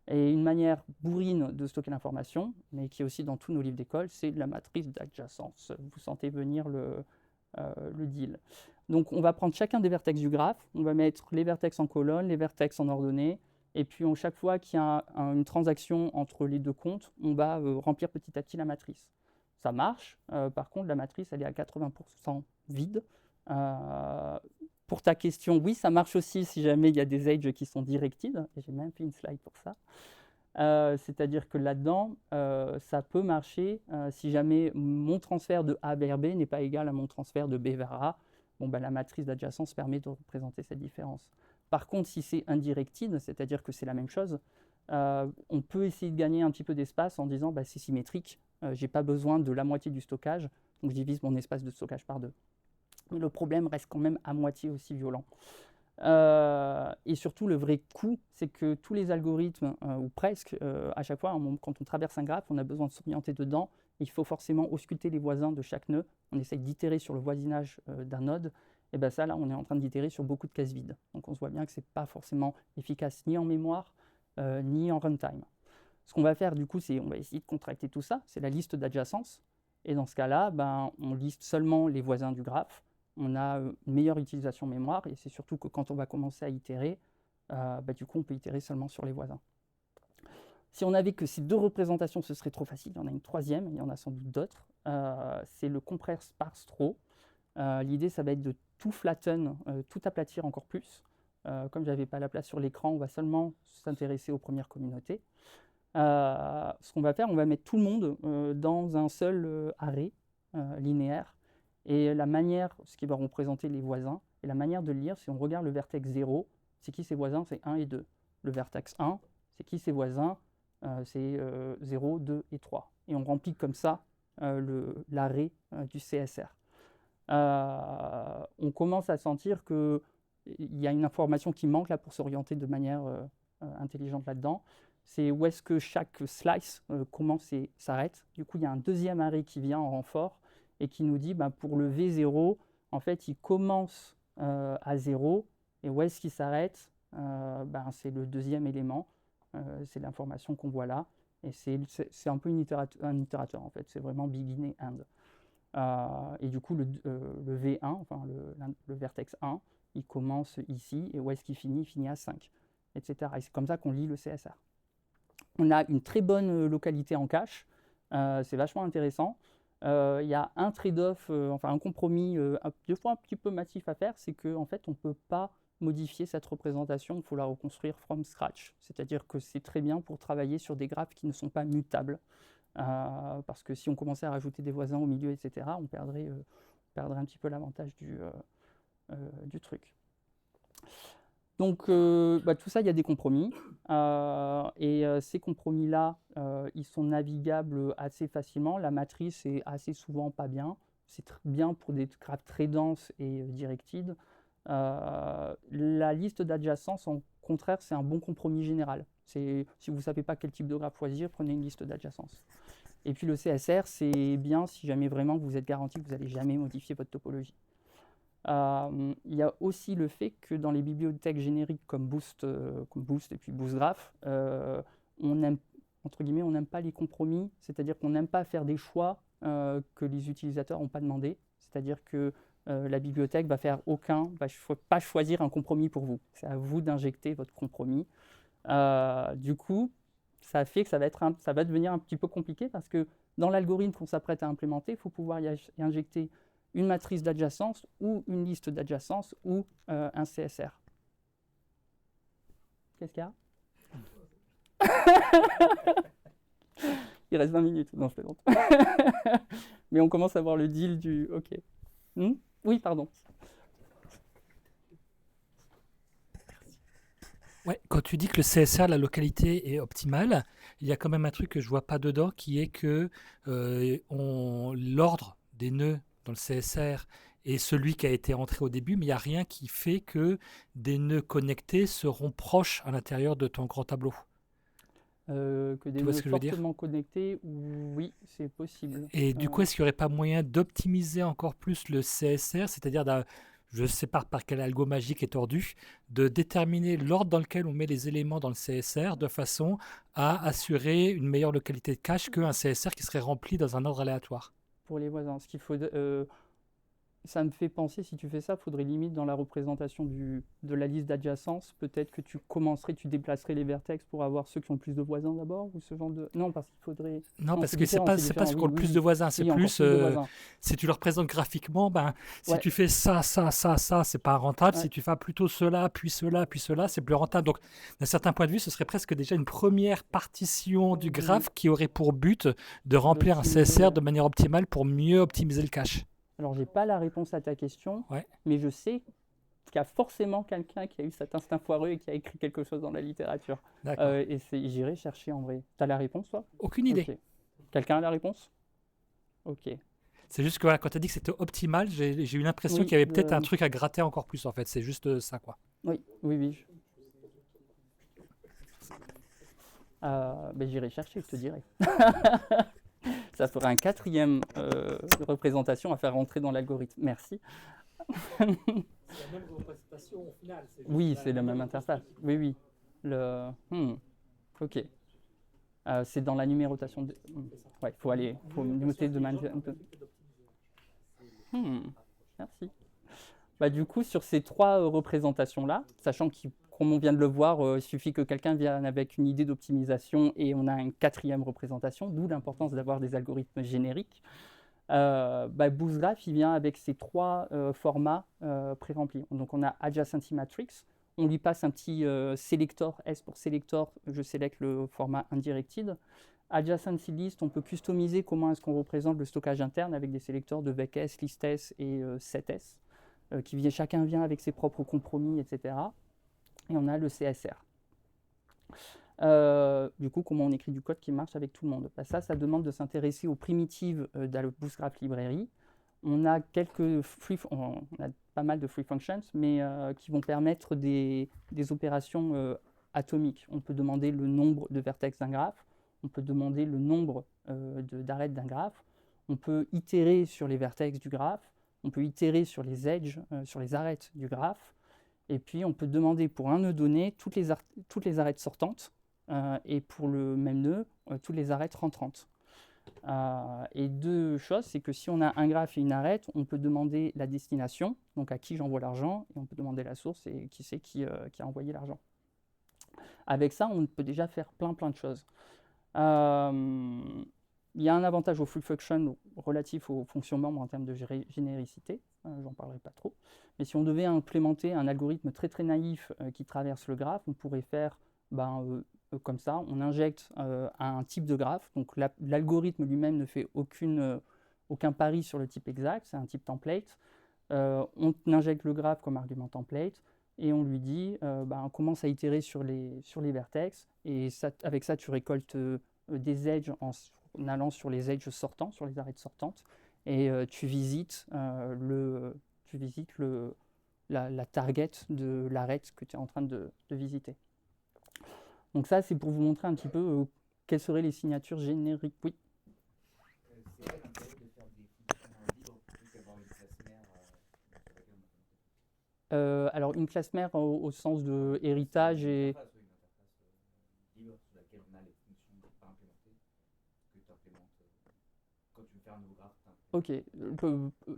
Et une manière bourrine de stocker l'information, mais qui est aussi dans tous nos livres d'école, c'est la matrice d'adjacence. Vous sentez venir le deal. Donc on va prendre chacun des vertex du graphe, on va mettre les vertex en colonne, les vertex en ordonnée, et puis chaque fois qu'il y a une transaction entre les deux comptes, on va remplir petit à petit la matrice. Ça marche, par contre la matrice elle est à 80% vide. Pour ta question, oui, ça marche aussi si jamais il y a des edges qui sont directed, et j'ai même fait une slide pour ça. C'est-à-dire que là-dedans, ça peut marcher si jamais mon transfert de A vers B n'est pas égal à mon transfert de B vers A. Bon, la matrice d'adjacence permet de représenter cette différence. Par contre, si c'est indirected, c'est-à-dire que c'est la même chose, on peut essayer de gagner un petit peu d'espace en disant c'est symétrique, je n'ai pas besoin de la moitié du stockage, donc je divise mon espace de stockage par 2. Mais le problème reste quand même à moitié aussi violent. Et surtout, le vrai coup, c'est que tous les algorithmes, ou presque, à chaque fois, quand on traverse un graphe, on a besoin de s'orienter dedans. Il faut forcément ausculter les voisins de chaque nœud. On essaye d'itérer sur le voisinage d'un node. Et ça, là, on est en train d'itérer sur beaucoup de cases vides. Donc on se voit bien que ce n'est pas forcément efficace ni en mémoire, ni en runtime. Ce qu'on va faire, du coup, c'est on va essayer de contracter tout ça. C'est la liste d'adjacence. Et dans ce cas-là, on liste seulement les voisins du graphe. On a une meilleure utilisation mémoire, et c'est surtout que quand on va commencer à itérer, du coup, on peut itérer seulement sur les voisins. Si on avait que ces deux représentations, ce serait trop facile. Il y en a une troisième, il y en a sans doute d'autres. C'est le compress parse throw. L'idée, ça va être de tout flatten, tout aplatir encore plus. Comme je n'avais pas la place sur l'écran, on va seulement s'intéresser aux premières communautés. Ce qu'on va faire, on va mettre tout le monde dans un seul arrêt linéaire. Et la manière, ce qui va représenter les voisins, et la manière de le lire, si on regarde le vertex 0, c'est qui ses voisins? C'est 1 et 2. Le vertex 1, c'est qui ses voisins? C'est 0, 2 et 3. Et on remplit comme ça l'arrêt du CSR. On commence à sentir qu'il y a une information qui manque là pour s'orienter de manière intelligente là-dedans. C'est où est-ce que chaque slice commence et s'arrête. Du coup, il y a un deuxième arrêt qui vient en renfort et qui nous dit pour le V0, en fait, il commence à 0, et où est-ce qu'il s'arrête? C'est le deuxième élément, c'est l'information qu'on voit là, et c'est un peu un itérateur, en fait, c'est vraiment begin et end. Et du coup, le V1, enfin le vertex 1, il commence ici, et où est-ce qu'il finit? Il finit à 5, etc. Et c'est comme ça qu'on lit le CSR. On a une très bonne localité en cache, c'est vachement intéressant. Il y a un trade-off, un compromis deux fois un petit peu massif à faire, c'est qu'en fait on ne peut pas modifier cette représentation, il faut la reconstruire from scratch. C'est-à-dire que c'est très bien pour travailler sur des graphes qui ne sont pas mutables, parce que si on commençait à rajouter des voisins au milieu, etc., on perdrait un petit peu l'avantage du truc. Donc tout ça, il y a des compromis, et ces compromis-là, ils sont navigables assez facilement. La matrice est assez souvent pas bien. C'est bien pour des graphes très denses et directed. La liste d'adjacence, au contraire, c'est un bon compromis général. Si vous ne savez pas quel type de graphe choisir, prenez une liste d'adjacence. Et puis le CSR, c'est bien si jamais vraiment vous êtes garanti que vous n'allez jamais modifier votre topologie. Il y a aussi le fait que dans les bibliothèques génériques comme Boost et puis BoostGraph, on n'aime pas les compromis, c'est-à-dire qu'on n'aime pas faire des choix que les utilisateurs n'ont pas demandé. C'est-à-dire que la bibliothèque va pas choisir un compromis pour vous. C'est à vous d'injecter votre compromis. Du coup, ça fait que ça va devenir un petit peu compliqué parce que dans l'algorithme qu'on s'apprête à implémenter, il faut pouvoir y injecter une matrice d'adjacence ou une liste d'adjacence ou un CSR. Qu'est-ce qu'il y a? Il reste 20 minutes. Non, je plaisante. Mais on commence à voir le deal du... OK. Oui, pardon. Ouais, quand tu dis que le CSR, la localité est optimale, il y a quand même un truc que je vois pas dedans qui est que l'ordre des nœuds dans le CSR est celui qui a été entré au début, mais il n'y a rien qui fait que des nœuds connectés seront proches à l'intérieur de ton grand tableau. Que des Tu vois nœuds ce que je veux dire? fortement connectés, oui, c'est possible. Et du coup, est-ce qu'il n'y aurait pas moyen d'optimiser encore plus le CSR, c'est-à-dire je ne sais pas par quel algo magique et tordu, de déterminer l'ordre dans lequel on met les éléments dans le CSR de façon à assurer une meilleure localité de cache qu'un CSR qui serait rempli dans un ordre aléatoire. Pour les voisins, ce qu'il faut, ça me fait penser, si tu fais ça, il faudrait limite dans la représentation de la liste d'adjacence, peut-être que tu déplacerais les vertex pour avoir ceux qui ont le plus de voisins d'abord, ou ce genre de... Non, parce qu'il faudrait... Non, parce c'est que c'est différent, pas, c'est c'est pas différent, ce oui, qu'on a le oui, plus oui. de voisins, c'est Oui, encore plus plus de voisins. si tu le représentes graphiquement, si Ouais. tu fais ça, c'est pas rentable. Ouais. Si tu fais plutôt cela, puis cela, puis cela, c'est plus rentable. Donc, d'un certain point de vue, ce serait presque déjà une première partition du graphe qui aurait pour but de remplir un D'optimiser, CSR de manière optimale pour mieux optimiser le cache. Alors, j'ai pas la réponse à ta question, Ouais. mais je sais qu'il y a forcément quelqu'un qui a eu cet instinct foireux et qui a écrit quelque chose dans la littérature. D'accord. Et j'irai chercher en vrai. T'as la réponse, toi? Aucune idée. Ok. Quelqu'un a la réponse? Ok. C'est juste que voilà, quand tu as dit que c'était optimal, j'ai eu l'impression Oui, qu'il y avait peut-être un truc à gratter encore plus en fait. C'est juste ça quoi. Oui, oui, oui. Ben, j'irai chercher, je te dirai. Ça fera un quatrième représentation à faire rentrer dans l'algorithme. Merci. C'est la même représentation au final. Oui, c'est la même interface. Oui, oui. Ok. C'est dans la numérotation. Ouais, faut noter de manière. Merci. Bah, du coup, sur ces trois représentations-là, sachant que, comme on vient de le voir, il suffit que quelqu'un vienne avec une idée d'optimisation et on a une quatrième représentation, d'où l'importance d'avoir des algorithmes génériques. BoostGraph, il vient avec ces trois formats pré-remplis. Donc, on a Adjacency Matrix. On lui passe un petit selector, S pour selector, je sélecte le format undirected. Adjacency List, on peut customiser comment est-ce qu'on représente le stockage interne avec des sélecteurs de VecS, ListS et setS. Chacun vient avec ses propres compromis, etc. Et on a le CSR. Du coup, comment on écrit du code qui marche avec tout le monde? Ça demande de s'intéresser aux primitives de la Bootstrap Library. On a pas mal de free functions, mais qui vont permettre des opérations atomiques. On peut demander le nombre de vertex d'un graphe, on peut demander le nombre d'arêtes d'un graphe, on peut itérer sur les vertex du graphe, on peut itérer sur les edges, sur les arêtes du graphe, et puis on peut demander pour un nœud donné toutes les arêtes sortantes, et pour le même nœud, toutes les arêtes rentrantes. Et deux choses, c'est que si on a un graphe et une arête, on peut demander la destination, donc à qui j'envoie l'argent, et on peut demander la source et qui c'est qui a envoyé l'argent. Avec ça, on peut déjà faire plein de choses. Il y a un avantage au full function relatif au fonctionnement en termes de généricité, j'en parlerai pas trop. Mais si on devait implémenter un algorithme très naïf qui traverse le graphe, on pourrait faire comme ça, on injecte un type de graphe, donc l'algorithme lui-même ne fait aucun pari sur le type exact, c'est un type template. On injecte le graphe comme argument template et on lui dit on commence à itérer sur les vertex et avec ça tu récoltes des edges en allant sur les edges sortants, sur les arêtes sortantes et tu visites la target de l'arête que tu es en train de visiter. Donc ça, c'est pour vous montrer un petit peu quelles seraient les signatures génériques. Oui. C'est quoi l'intérêt de faire des fonctions libres plutôt qu'avoir une classe mère sur laquelle on implémente? Alors une classe mère au sens de héritage et... Une interface libre sur laquelle on a les fonctions pas implémentées que tu implémentes quand tu veux faire un nouveau graphe. Ok,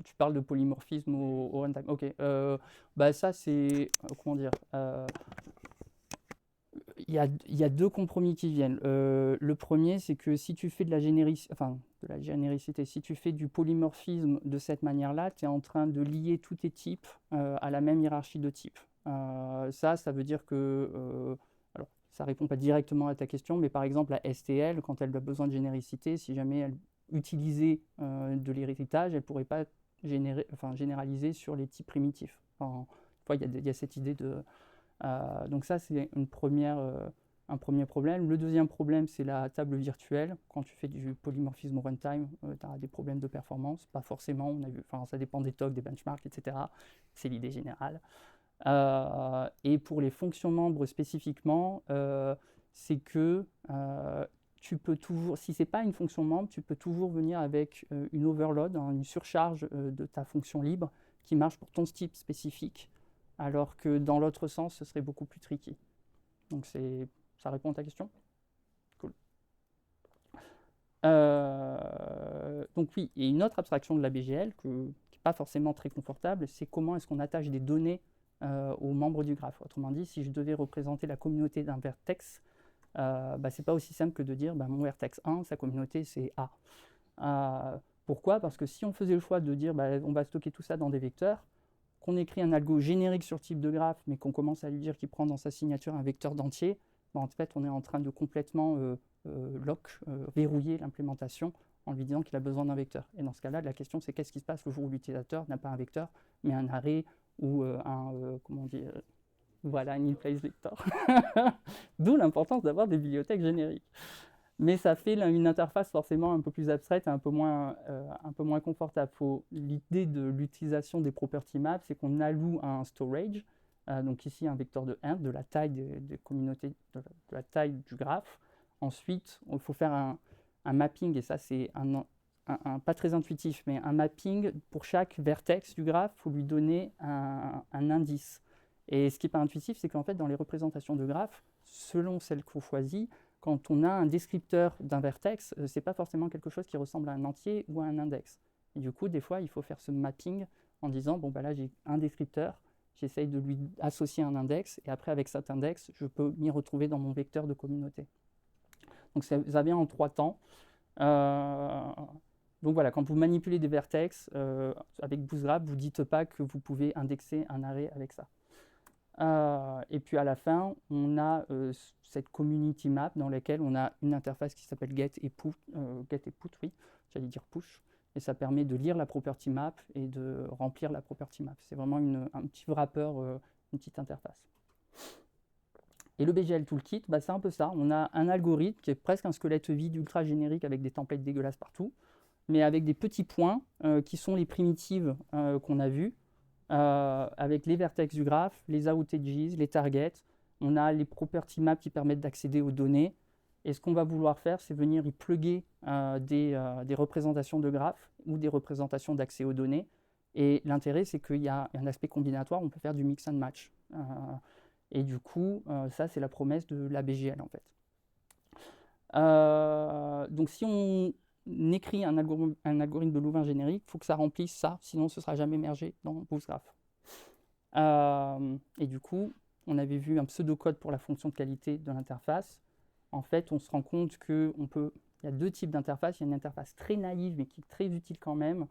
tu parles de polymorphisme au runtime. Ok, ça c'est... comment dire il y a deux compromis qui viennent. Le premier, c'est que si tu fais de la généricité, si tu fais du polymorphisme de cette manière-là, tu es en train de lier tous tes types à la même hiérarchie de types. Ça veut dire que... alors, ça ne répond pas directement à ta question, mais par exemple, la STL, quand elle a besoin de généricité, si jamais elle utilisait de l'héritage, elle ne pourrait pas généraliser sur les types primitifs. Il y a cette idée Donc ça, c'est un premier problème. Le deuxième problème, c'est la table virtuelle. Quand tu fais du polymorphisme runtime, tu as des problèmes de performance. Pas forcément, ça dépend des TOC, des benchmarks, etc. C'est l'idée générale. Et pour les fonctions membres spécifiquement, c'est que tu peux toujours, si ce n'est pas une fonction membre, tu peux toujours venir avec une overload, une surcharge de ta fonction libre qui marche pour ton type spécifique, alors que dans l'autre sens, ce serait beaucoup plus tricky. Donc ça répond à ta question? Cool. Donc oui, et une autre abstraction de la BGL qui n'est pas forcément très confortable, c'est comment est-ce qu'on attache des données aux membres du graphe. Autrement dit, si je devais représenter la communauté d'un vertex, c'est pas aussi simple que de dire mon vertex 1, sa communauté c'est A. Pourquoi? Parce que si on faisait le choix de dire on va stocker tout ça dans des vecteurs, qu'on écrit un algo générique sur type de graphe, mais qu'on commence à lui dire qu'il prend dans sa signature un vecteur d'entier, en fait on est en train de complètement verrouiller l'implémentation en lui disant qu'il a besoin d'un vecteur. Et dans ce cas-là, la question c'est qu'est-ce qui se passe le jour où l'utilisateur n'a pas un vecteur, mais un array ou voilà, un in-place vector. D'où l'importance d'avoir des bibliothèques génériques. Mais ça fait une interface forcément un peu plus abstraite et un peu moins confortable. L'idée de l'utilisation des property maps, c'est qu'on alloue un storage, donc ici un vecteur de int, de la taille des communautés, de la taille du graphe. Ensuite, il faut faire un mapping, et ça c'est pas très intuitif, mais un mapping pour chaque vertex du graphe, il faut lui donner un indice. Et ce qui n'est pas intuitif, c'est qu'en fait, dans les représentations de graphes, selon celle qu'on choisit, quand on a un descripteur d'un vertex, ce n'est pas forcément quelque chose qui ressemble à un entier ou à un index. Et du coup, des fois, il faut faire ce mapping en disant, là, j'ai un descripteur, j'essaye de lui associer un index, et après, avec cet index, je peux m'y retrouver dans mon vecteur de communauté. Donc, ça vient en 3 temps. Donc voilà, quand vous manipulez des vertex avec Bootstrap, vous ne dites pas que vous pouvez indexer un array avec ça. Et puis à la fin, on a cette community map dans laquelle on a une interface qui s'appelle get et put, oui, j'allais dire push, et ça permet de lire la property map et de remplir la property map. C'est vraiment un petit wrapper, une petite interface. Et le BGL Toolkit, c'est un peu ça. On a un algorithme qui est presque un squelette vide ultra générique avec des templates dégueulasses partout, mais avec des petits points qui sont les primitives qu'on a vues. Avec les vertex du graphe, les outages, les targets, on a les property maps qui permettent d'accéder aux données. Et ce qu'on va vouloir faire, c'est venir y plugger des représentations de graphes ou des représentations d'accès aux données. Et l'intérêt, c'est qu'il y a un aspect combinatoire, on peut faire du mix and match. Et du coup, ça, c'est la promesse de la BGL, en fait. Donc, si on écrit un algorithme de Louvain générique, il faut que ça remplisse ça, sinon ce ne sera jamais mergé dans Bootstrap. Et du coup, on avait vu un pseudocode pour la fonction de qualité de l'interface. En fait, on se rend compte qu'il y a 2 types d'interfaces. Il y a une interface très naïve, mais qui est très utile quand même.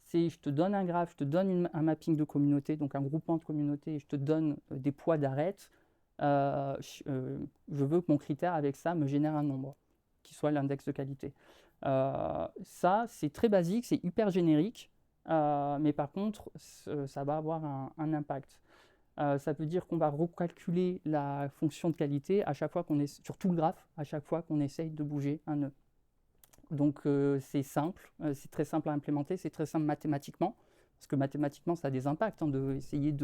C'est je te donne un graphe, je te donne un mapping de communauté, donc un groupement de communauté, et je te donne des poids d'arête. Je veux que mon critère avec ça me génère un nombre, qui soit l'index de qualité. Ça, c'est très basique, c'est hyper générique, mais par contre, ça va avoir un impact. Ça veut dire qu'on va recalculer la fonction de qualité à chaque fois qu'on est sur tout le graphe, à chaque fois qu'on essaye de bouger un nœud. Donc c'est simple, c'est très simple à implémenter, c'est très simple mathématiquement, parce que mathématiquement, ça a des impacts d'essayer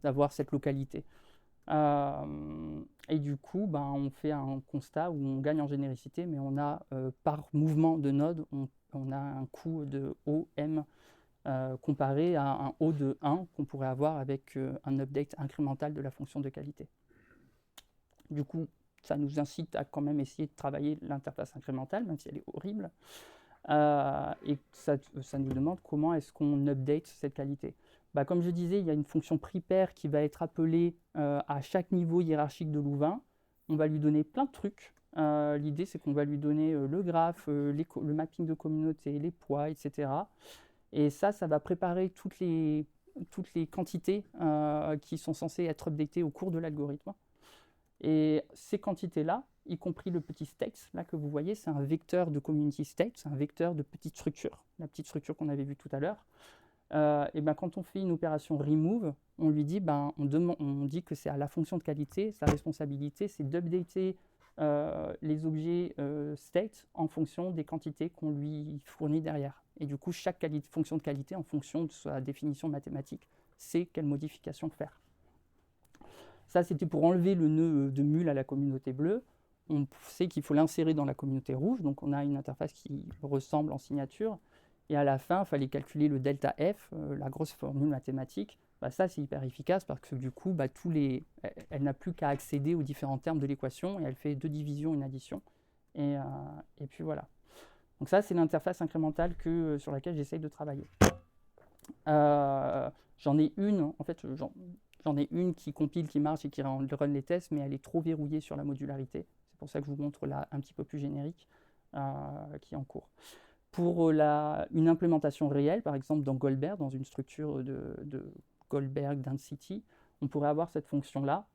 d'avoir cette localité. Et du coup, on fait un constat où on gagne en généricité, mais on a, par mouvement de node, on a un coût de OM comparé à un O de 1 qu'on pourrait avoir avec un update incrémental de la fonction de qualité. Du coup, ça nous incite à quand même essayer de travailler l'interface incrémentale, même si elle est horrible. Et ça nous demande comment est-ce qu'on update cette qualité. Comme je disais, il y a une fonction prepare qui va être appelée à chaque niveau hiérarchique de Louvain. On va lui donner plein de trucs. L'idée, c'est qu'on va lui donner le graphe, le mapping de communauté, les poids, etc. Et ça va préparer toutes les quantités qui sont censées être updatées au cours de l'algorithme. Et ces quantités-là, y compris le petit state, là que vous voyez, c'est un vecteur de community state, c'est un vecteur de petite structure, la petite structure qu'on avait vue tout à l'heure. Et ben, quand on fait une opération remove, on lui dit, on dit que c'est à la fonction de qualité, sa responsabilité, c'est d'updater les objets state en fonction des quantités qu'on lui fournit derrière. Et du coup, chaque fonction de qualité, en fonction de sa définition mathématique, sait quelle modification faire. Ça, c'était pour enlever le nœud de mule à la communauté bleue. On sait qu'il faut l'insérer dans la communauté rouge, donc on a une interface qui ressemble en signature. Et à la fin, il fallait calculer le delta F, la grosse formule mathématique. Ça, c'est hyper efficace parce que du coup, elle n'a plus qu'à accéder aux différents termes de l'équation et elle fait 2 divisions, une addition. Et puis voilà. Donc ça, c'est l'interface incrémentale sur laquelle j'essaye de travailler. J'en ai une, en fait, j'en ai une qui compile, qui marche et qui run les tests, mais elle est trop verrouillée sur la modularité. C'est pour ça que je vous montre là un petit peu plus générique qui est en cours. Pour une implémentation réelle, par exemple dans Goldberg, dans une structure de Goldberg density, on pourrait avoir cette fonction-là.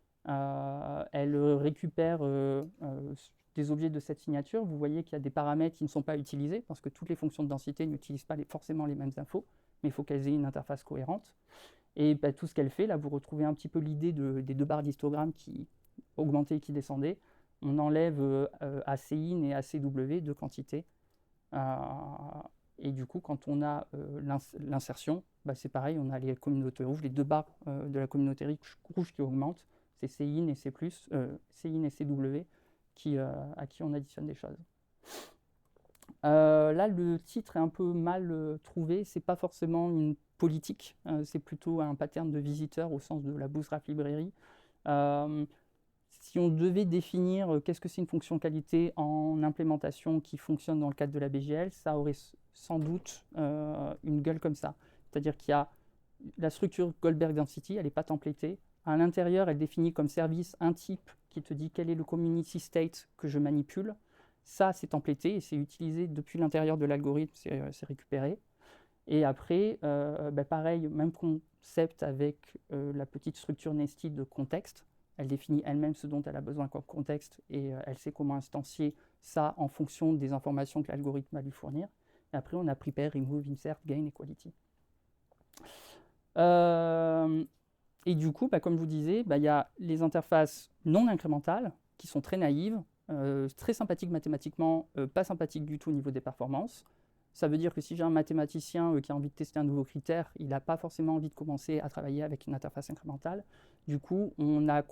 Elle récupère des objets de cette signature. Vous voyez qu'il y a des paramètres qui ne sont pas utilisés, parce que toutes les fonctions de densité n'utilisent pas forcément les mêmes infos, mais il faut qu'elles aient une interface cohérente. Et tout ce qu'elle fait, là vous retrouvez un petit peu l'idée des 2 barres d'histogramme qui augmentaient et qui descendaient. On enlève ACIN et ACW, 2 quantités. Et du coup, quand on a l'insertion, c'est pareil, on a les communautés rouges, les 2 barres de la communauté rouge qui augmentent, c'est CIN et C+, CIN et CW à qui on additionne des choses. Là, le titre est un peu mal trouvé, c'est pas forcément une politique, c'est plutôt un pattern de visiteur au sens de la Bootstrap Library. Si on devait définir qu'est-ce que c'est une fonction qualité en implémentation qui fonctionne dans le cadre de la BGL, ça aurait sans doute une gueule comme ça. C'est-à-dire qu'il y a la structure Goldberg Density, elle n'est pas templatée. À l'intérieur, elle définit comme service un type qui te dit quel est le community state que je manipule. Ça, c'est templaté et c'est utilisé depuis l'intérieur de l'algorithme, c'est récupéré. Et après, pareil, même concept avec la petite structure nested de contexte. Elle définit elle-même ce dont elle a besoin comme contexte et elle sait comment instancier ça en fonction des informations que l'algorithme va lui fournir. Et après, on a prepare, remove, insert, gain et quality. Et du coup, comme je vous disais, il y a les interfaces non incrémentales qui sont très naïves, très sympathiques mathématiquement, pas sympathiques du tout au niveau des performances. Ça veut dire que si j'ai un mathématicien qui a envie de tester un nouveau critère, il n'a pas forcément envie de commencer à travailler avec une interface incrémentale. Du coup, on a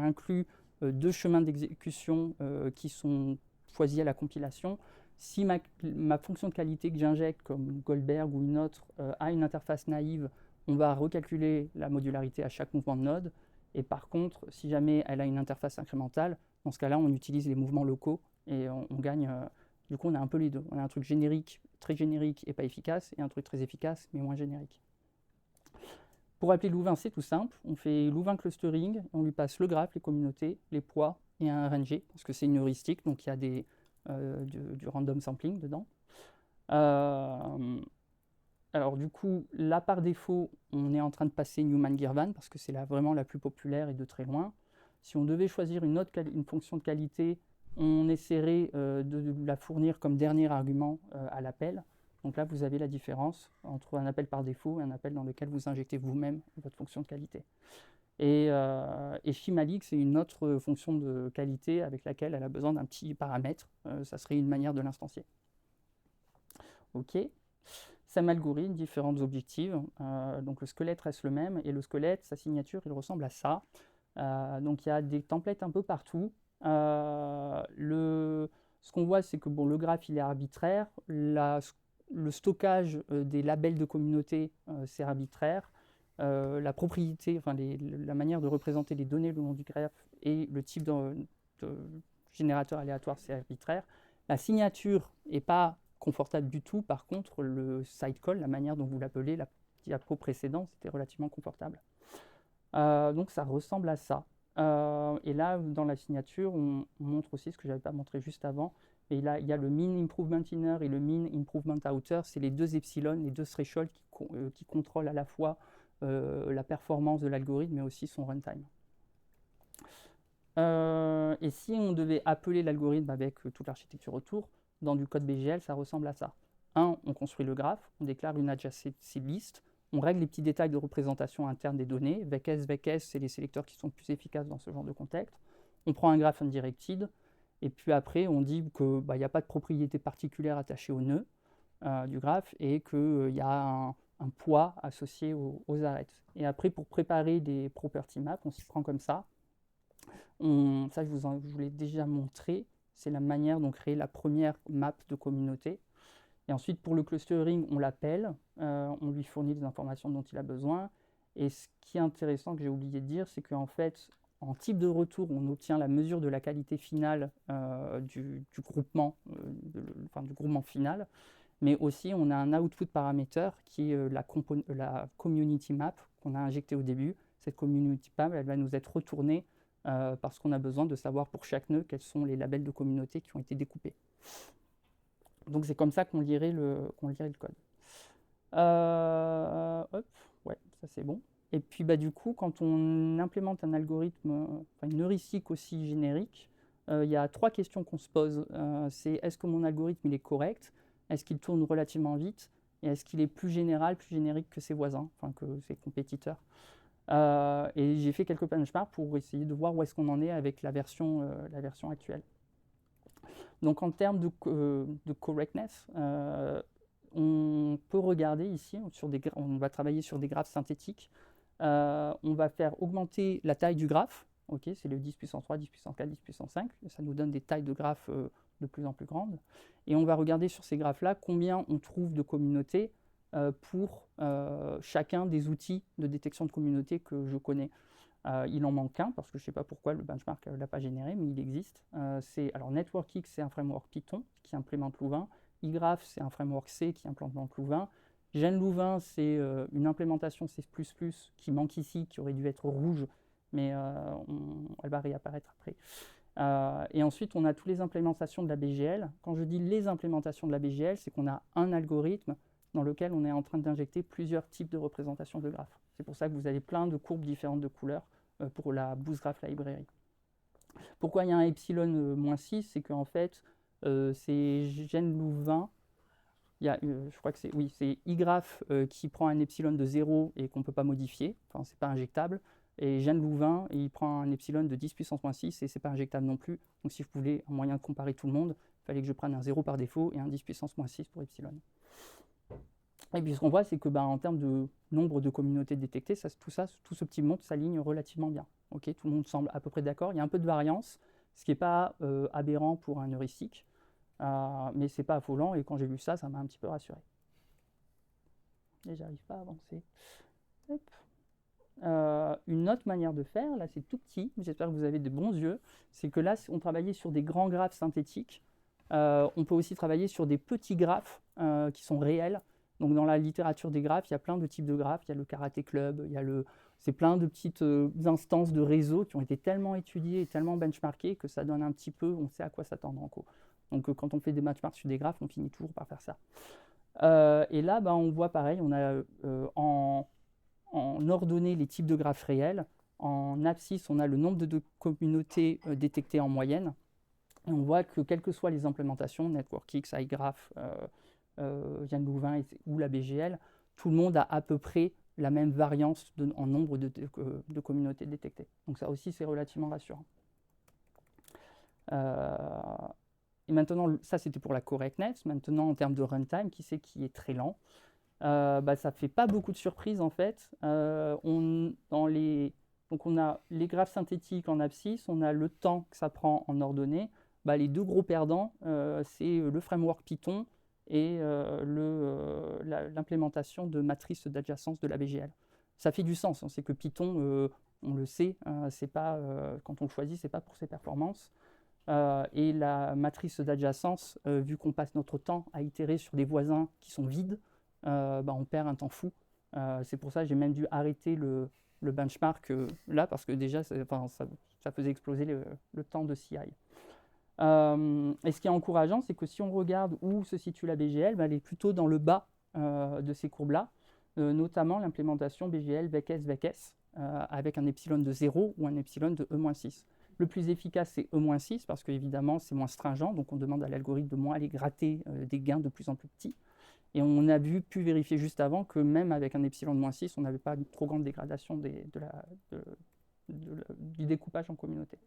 inclus 2 chemins d'exécution qui sont choisis à la compilation. Si ma fonction de qualité que j'injecte, comme Goldberg ou une autre, a une interface naïve, on va recalculer la modularité à chaque mouvement de node. Et par contre, si jamais elle a une interface incrémentale, dans ce cas-là, on utilise les mouvements locaux et on gagne. Du coup, on a un peu les deux. On a un truc générique, très générique et pas efficace, et un truc très efficace mais moins générique. Pour appeler Louvain, c'est tout simple. On fait Louvain clustering, on lui passe le graphe, les communautés, les poids et un RNG, parce que c'est une heuristique, donc il y a du random sampling dedans. Alors du coup, là par défaut, on est en train de passer Newman-Girvan, parce que c'est vraiment la plus populaire et de très loin. Si on devait choisir une fonction de qualité, on essaierait de la fournir comme dernier argument à l'appel. Donc là, vous avez la différence entre un appel par défaut et un appel dans lequel vous injectez vous-même votre fonction de qualité. Et Shimalik, c'est une autre fonction de qualité avec laquelle elle a besoin d'un petit paramètre. Ça serait une manière de l'instancier. OK. Sam algorithme, différentes objectives. Donc le squelette reste le même. Et le squelette, sa signature, il ressemble à ça. Donc il y a des templates un peu partout. Ce qu'on voit, c'est que le graphe, il est arbitraire. Le stockage des labels de communauté, c'est arbitraire. La propriété, la manière de représenter les données le long du graphe et le type de générateur aléatoire, c'est arbitraire. La signature n'est pas confortable du tout. Par contre, le sidecall, la manière dont vous l'appelez, la diapo précédente, c'était relativement confortable. Donc ça ressemble à ça. Et là, dans la signature, on montre aussi ce que je n'avais pas montré juste avant. Et là, il y a le mean improvement inner et le mean improvement outer. C'est les 2 epsilon, les 2 thresholds qui contrôlent à la fois la performance de l'algorithme, mais aussi son runtime. Et si on devait appeler l'algorithme avec toute l'architecture autour, dans du code BGL, ça ressemble à ça. On construit le graphe, on déclare une adjacency list. on règle les petits détails de représentation interne des données. VecS, VecS, c'est les sélecteurs qui sont plus efficaces dans ce genre de contexte. On prend un graphe undirected, et puis après, on dit qu'il n'y a pas de propriété particulière attachée au nœud du graphe, et qu'il y a un poids associé aux arêtes. Et après, pour préparer des property maps, on s'y prend comme ça. Ça, je vous l'ai déjà montré. C'est la manière dont créer la première map de communauté. Et ensuite, pour le clustering, on l'appelle, on lui fournit les informations dont il a besoin. Et ce qui est intéressant, que j'ai oublié de dire, c'est qu'en fait, en type de retour, on obtient la mesure de la qualité finale du groupement, du groupement final. Mais aussi, on a un output parameter qui est la community map qu'on a injectée au début. Cette community map, elle va nous être retournée parce qu'on a besoin de savoir pour chaque nœud quels sont les labels de communauté qui ont été découpés. Donc c'est comme ça qu'on lirait le code. Ouais, ça c'est bon. Et puis du coup, quand on implémente un algorithme, une heuristique aussi générique, il y a 3 questions qu'on se pose. C'est est-ce que mon algorithme il est correct? Est-ce qu'il tourne relativement vite? Et est-ce qu'il est plus général, plus générique que ses voisins, que ses compétiteurs? Et j'ai fait quelques benchmarks pour essayer de voir où est-ce qu'on en est avec la version actuelle. Donc en termes de correctness, on peut regarder ici, on va travailler sur des graphes synthétiques. On va faire augmenter la taille du graphe, c'est le 10 puissance 3, 10 puissance 4, 10 puissance 5, et ça nous donne des tailles de graphes de plus en plus grandes. Et on va regarder sur ces graphes-là combien on trouve de communautés pour chacun des outils de détection de communautés que je connais. Il en manque un, parce que je ne sais pas pourquoi le benchmark ne l'a pas généré, mais il existe. Alors NetworkX, c'est un framework Python qui implémente Louvain. yGraph, c'est un framework C qui implémente Louvain. GenLouvain, c'est une implémentation C++ qui manque ici, qui aurait dû être rouge, mais elle va réapparaître après. Et ensuite, on a toutes les implémentations de la BGL. Quand je dis les implémentations de la BGL, c'est qu'on a un algorithme dans lequel on est en train d'injecter plusieurs types de représentations de graphes. C'est pour ça que vous avez plein de courbes différentes de couleurs pour la Boost Graph Library. Pourquoi il y a un epsilon -6? C'est qu'en fait, c'est GenLouvain. Je crois que c'est yGraph qui prend un epsilon de 0 et qu'on ne peut pas modifier. Enfin, c'est pas injectable. Et GenLouvain, il prend un epsilon de 10 puissance -6 et c'est pas injectable non plus. Donc si je voulais un moyen de comparer tout le monde, il fallait que je prenne un 0 par défaut et un 10 puissance -6 pour epsilon. Et puis ce qu'on voit, c'est que en termes de nombre de communautés détectées, tout ce petit monde s'aligne relativement bien. Tout le monde semble à peu près d'accord. Il y a un peu de variance, ce qui n'est pas aberrant pour un heuristique, mais ce n'est pas affolant. Et quand j'ai vu ça, ça m'a un petit peu rassuré. Et j'arrive pas à avancer. Hop. Une autre manière de faire, là c'est tout petit, j'espère que vous avez de bons yeux, c'est que là on travaillait sur des grands graphes synthétiques. On peut aussi travailler sur des petits graphes qui sont réels. Donc dans la littérature des graphes, il y a plein de types de graphes. Il y a le Karaté Club, c'est plein de petites instances de réseau qui ont été tellement étudiées et tellement benchmarkées que ça donne un petit peu, on sait à quoi s'attendre en cours. Donc quand on fait des benchmarks sur des graphes, on finit toujours par faire ça. Et là, on voit pareil, on a en ordonnée les types de graphes réels. En abscisse, on a le nombre de communautés détectées en moyenne. Et on voit que quelles que soient les implémentations, NetworkX, iGraph, GenLouvain ou la BGL, tout le monde a à peu près la même variance en nombre de communautés détectées. Donc ça aussi, c'est relativement rassurant. Et maintenant, ça c'était pour la correctness. Maintenant, en termes de runtime, qui est très lent, ça ne fait pas beaucoup de surprises en fait. Donc on a les graphes synthétiques en abscisse, on a le temps que ça prend en ordonnée. Les deux gros perdants, c'est le framework Python et l'implémentation de matrices d'adjacence de la BGL. Ça fait du sens, c'est que Python, on le sait, quand on le choisit, ce n'est pas pour ses performances. Et la matrice d'adjacence, vu qu'on passe notre temps à itérer sur des voisins qui sont vides, on perd un temps fou. C'est pour ça que j'ai même dû arrêter le benchmark là, parce que déjà, ça faisait exploser le temps de CI. Et ce qui est encourageant, c'est que si on regarde où se situe la BGL, elle est plutôt dans le bas de ces courbes-là, notamment l'implémentation BGL VecS avec un epsilon de 0 ou un epsilon de E-6. Le plus efficace, c'est E-6, parce qu'évidemment, c'est moins stringent, donc on demande à l'algorithme de moins aller gratter des gains de plus en plus petits. Et on a pu vérifier juste avant que même avec un epsilon de -6, on n'avait pas une trop grande dégradation du découpage en communauté.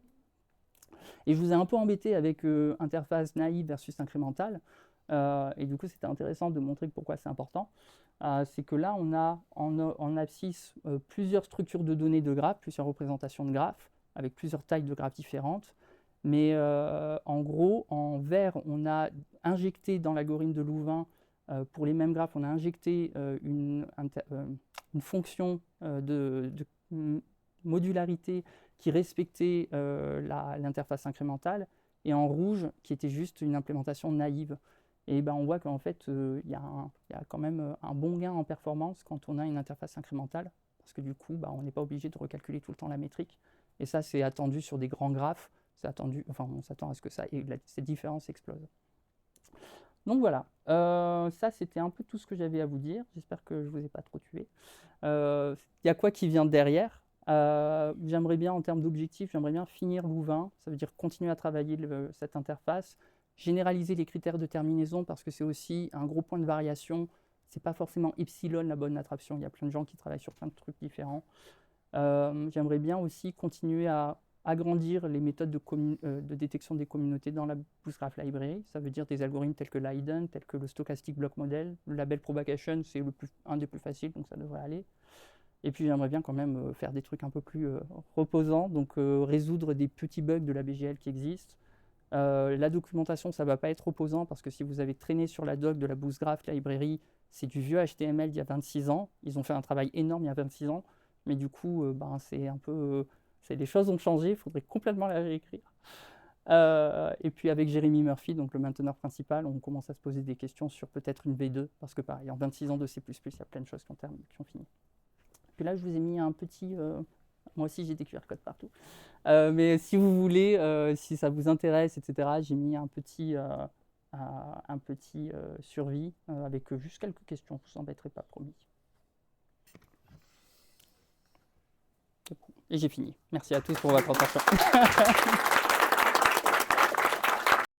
Et je vous ai un peu embêté avec interface naïve versus incrémentale. Et du coup, c'était intéressant de montrer pourquoi c'est important. C'est que là, on a en abscisse plusieurs structures de données de graphes, plusieurs représentations de graphes, avec plusieurs tailles de graphes différentes. Mais en gros, en vert, on a injecté dans l'algorithme de Louvain, pour les mêmes graphes, on a injecté une fonction de modularité qui respectait l'interface incrémentale, et en rouge, qui était juste une implémentation naïve. Et ben, on voit qu'en fait, il y a quand même un bon gain en performance quand on a une interface incrémentale, parce que du coup, on n'est pas obligé de recalculer tout le temps la métrique. Et ça, c'est attendu sur des grands graphes. On s'attend à ce que cette différence explose. Donc voilà, ça c'était un peu tout ce que j'avais à vous dire. J'espère que je ne vous ai pas trop tué. Il y a quoi qui vient derrière? J'aimerais bien, en termes d'objectifs, j'aimerais bien finir Louvain. Ça veut dire continuer à travailler cette interface, généraliser les critères de terminaison, parce que c'est aussi un gros point de variation. Ce n'est pas forcément epsilon la bonne attraction. Il y a plein de gens qui travaillent sur plein de trucs différents. J'aimerais bien aussi continuer à agrandir les méthodes de détection des communautés dans la Bootstrap Library. Ça veut dire des algorithmes tels que Leiden, tels que le Stochastic Block Model. Le label Propagation, c'est un des plus faciles, donc ça devrait aller. Et puis j'aimerais bien quand même faire des trucs un peu plus reposants, donc résoudre des petits bugs de la BGL qui existent. La documentation, ça ne va pas être reposant, parce que si vous avez traîné sur la doc de la Bootstrap Library, c'est du vieux HTML d'il y a 26 ans. Ils ont fait un travail énorme il y a 26 ans, mais du coup, c'est un peu... les choses ont changé, il faudrait complètement la réécrire. Et puis avec Jeremy Murphy, donc le mainteneur principal, on commence à se poser des questions sur peut-être une V2, parce que pareil, en 26 ans de C++, il y a plein de choses qui ont fini. Puis là, je vous ai mis un petit... moi aussi, j'ai des QR codes partout. Mais si vous voulez, si ça vous intéresse, etc., j'ai mis un petit survie avec juste quelques questions. Je ne vous embêterai pas, promis. Et j'ai fini. Merci à tous pour votre attention.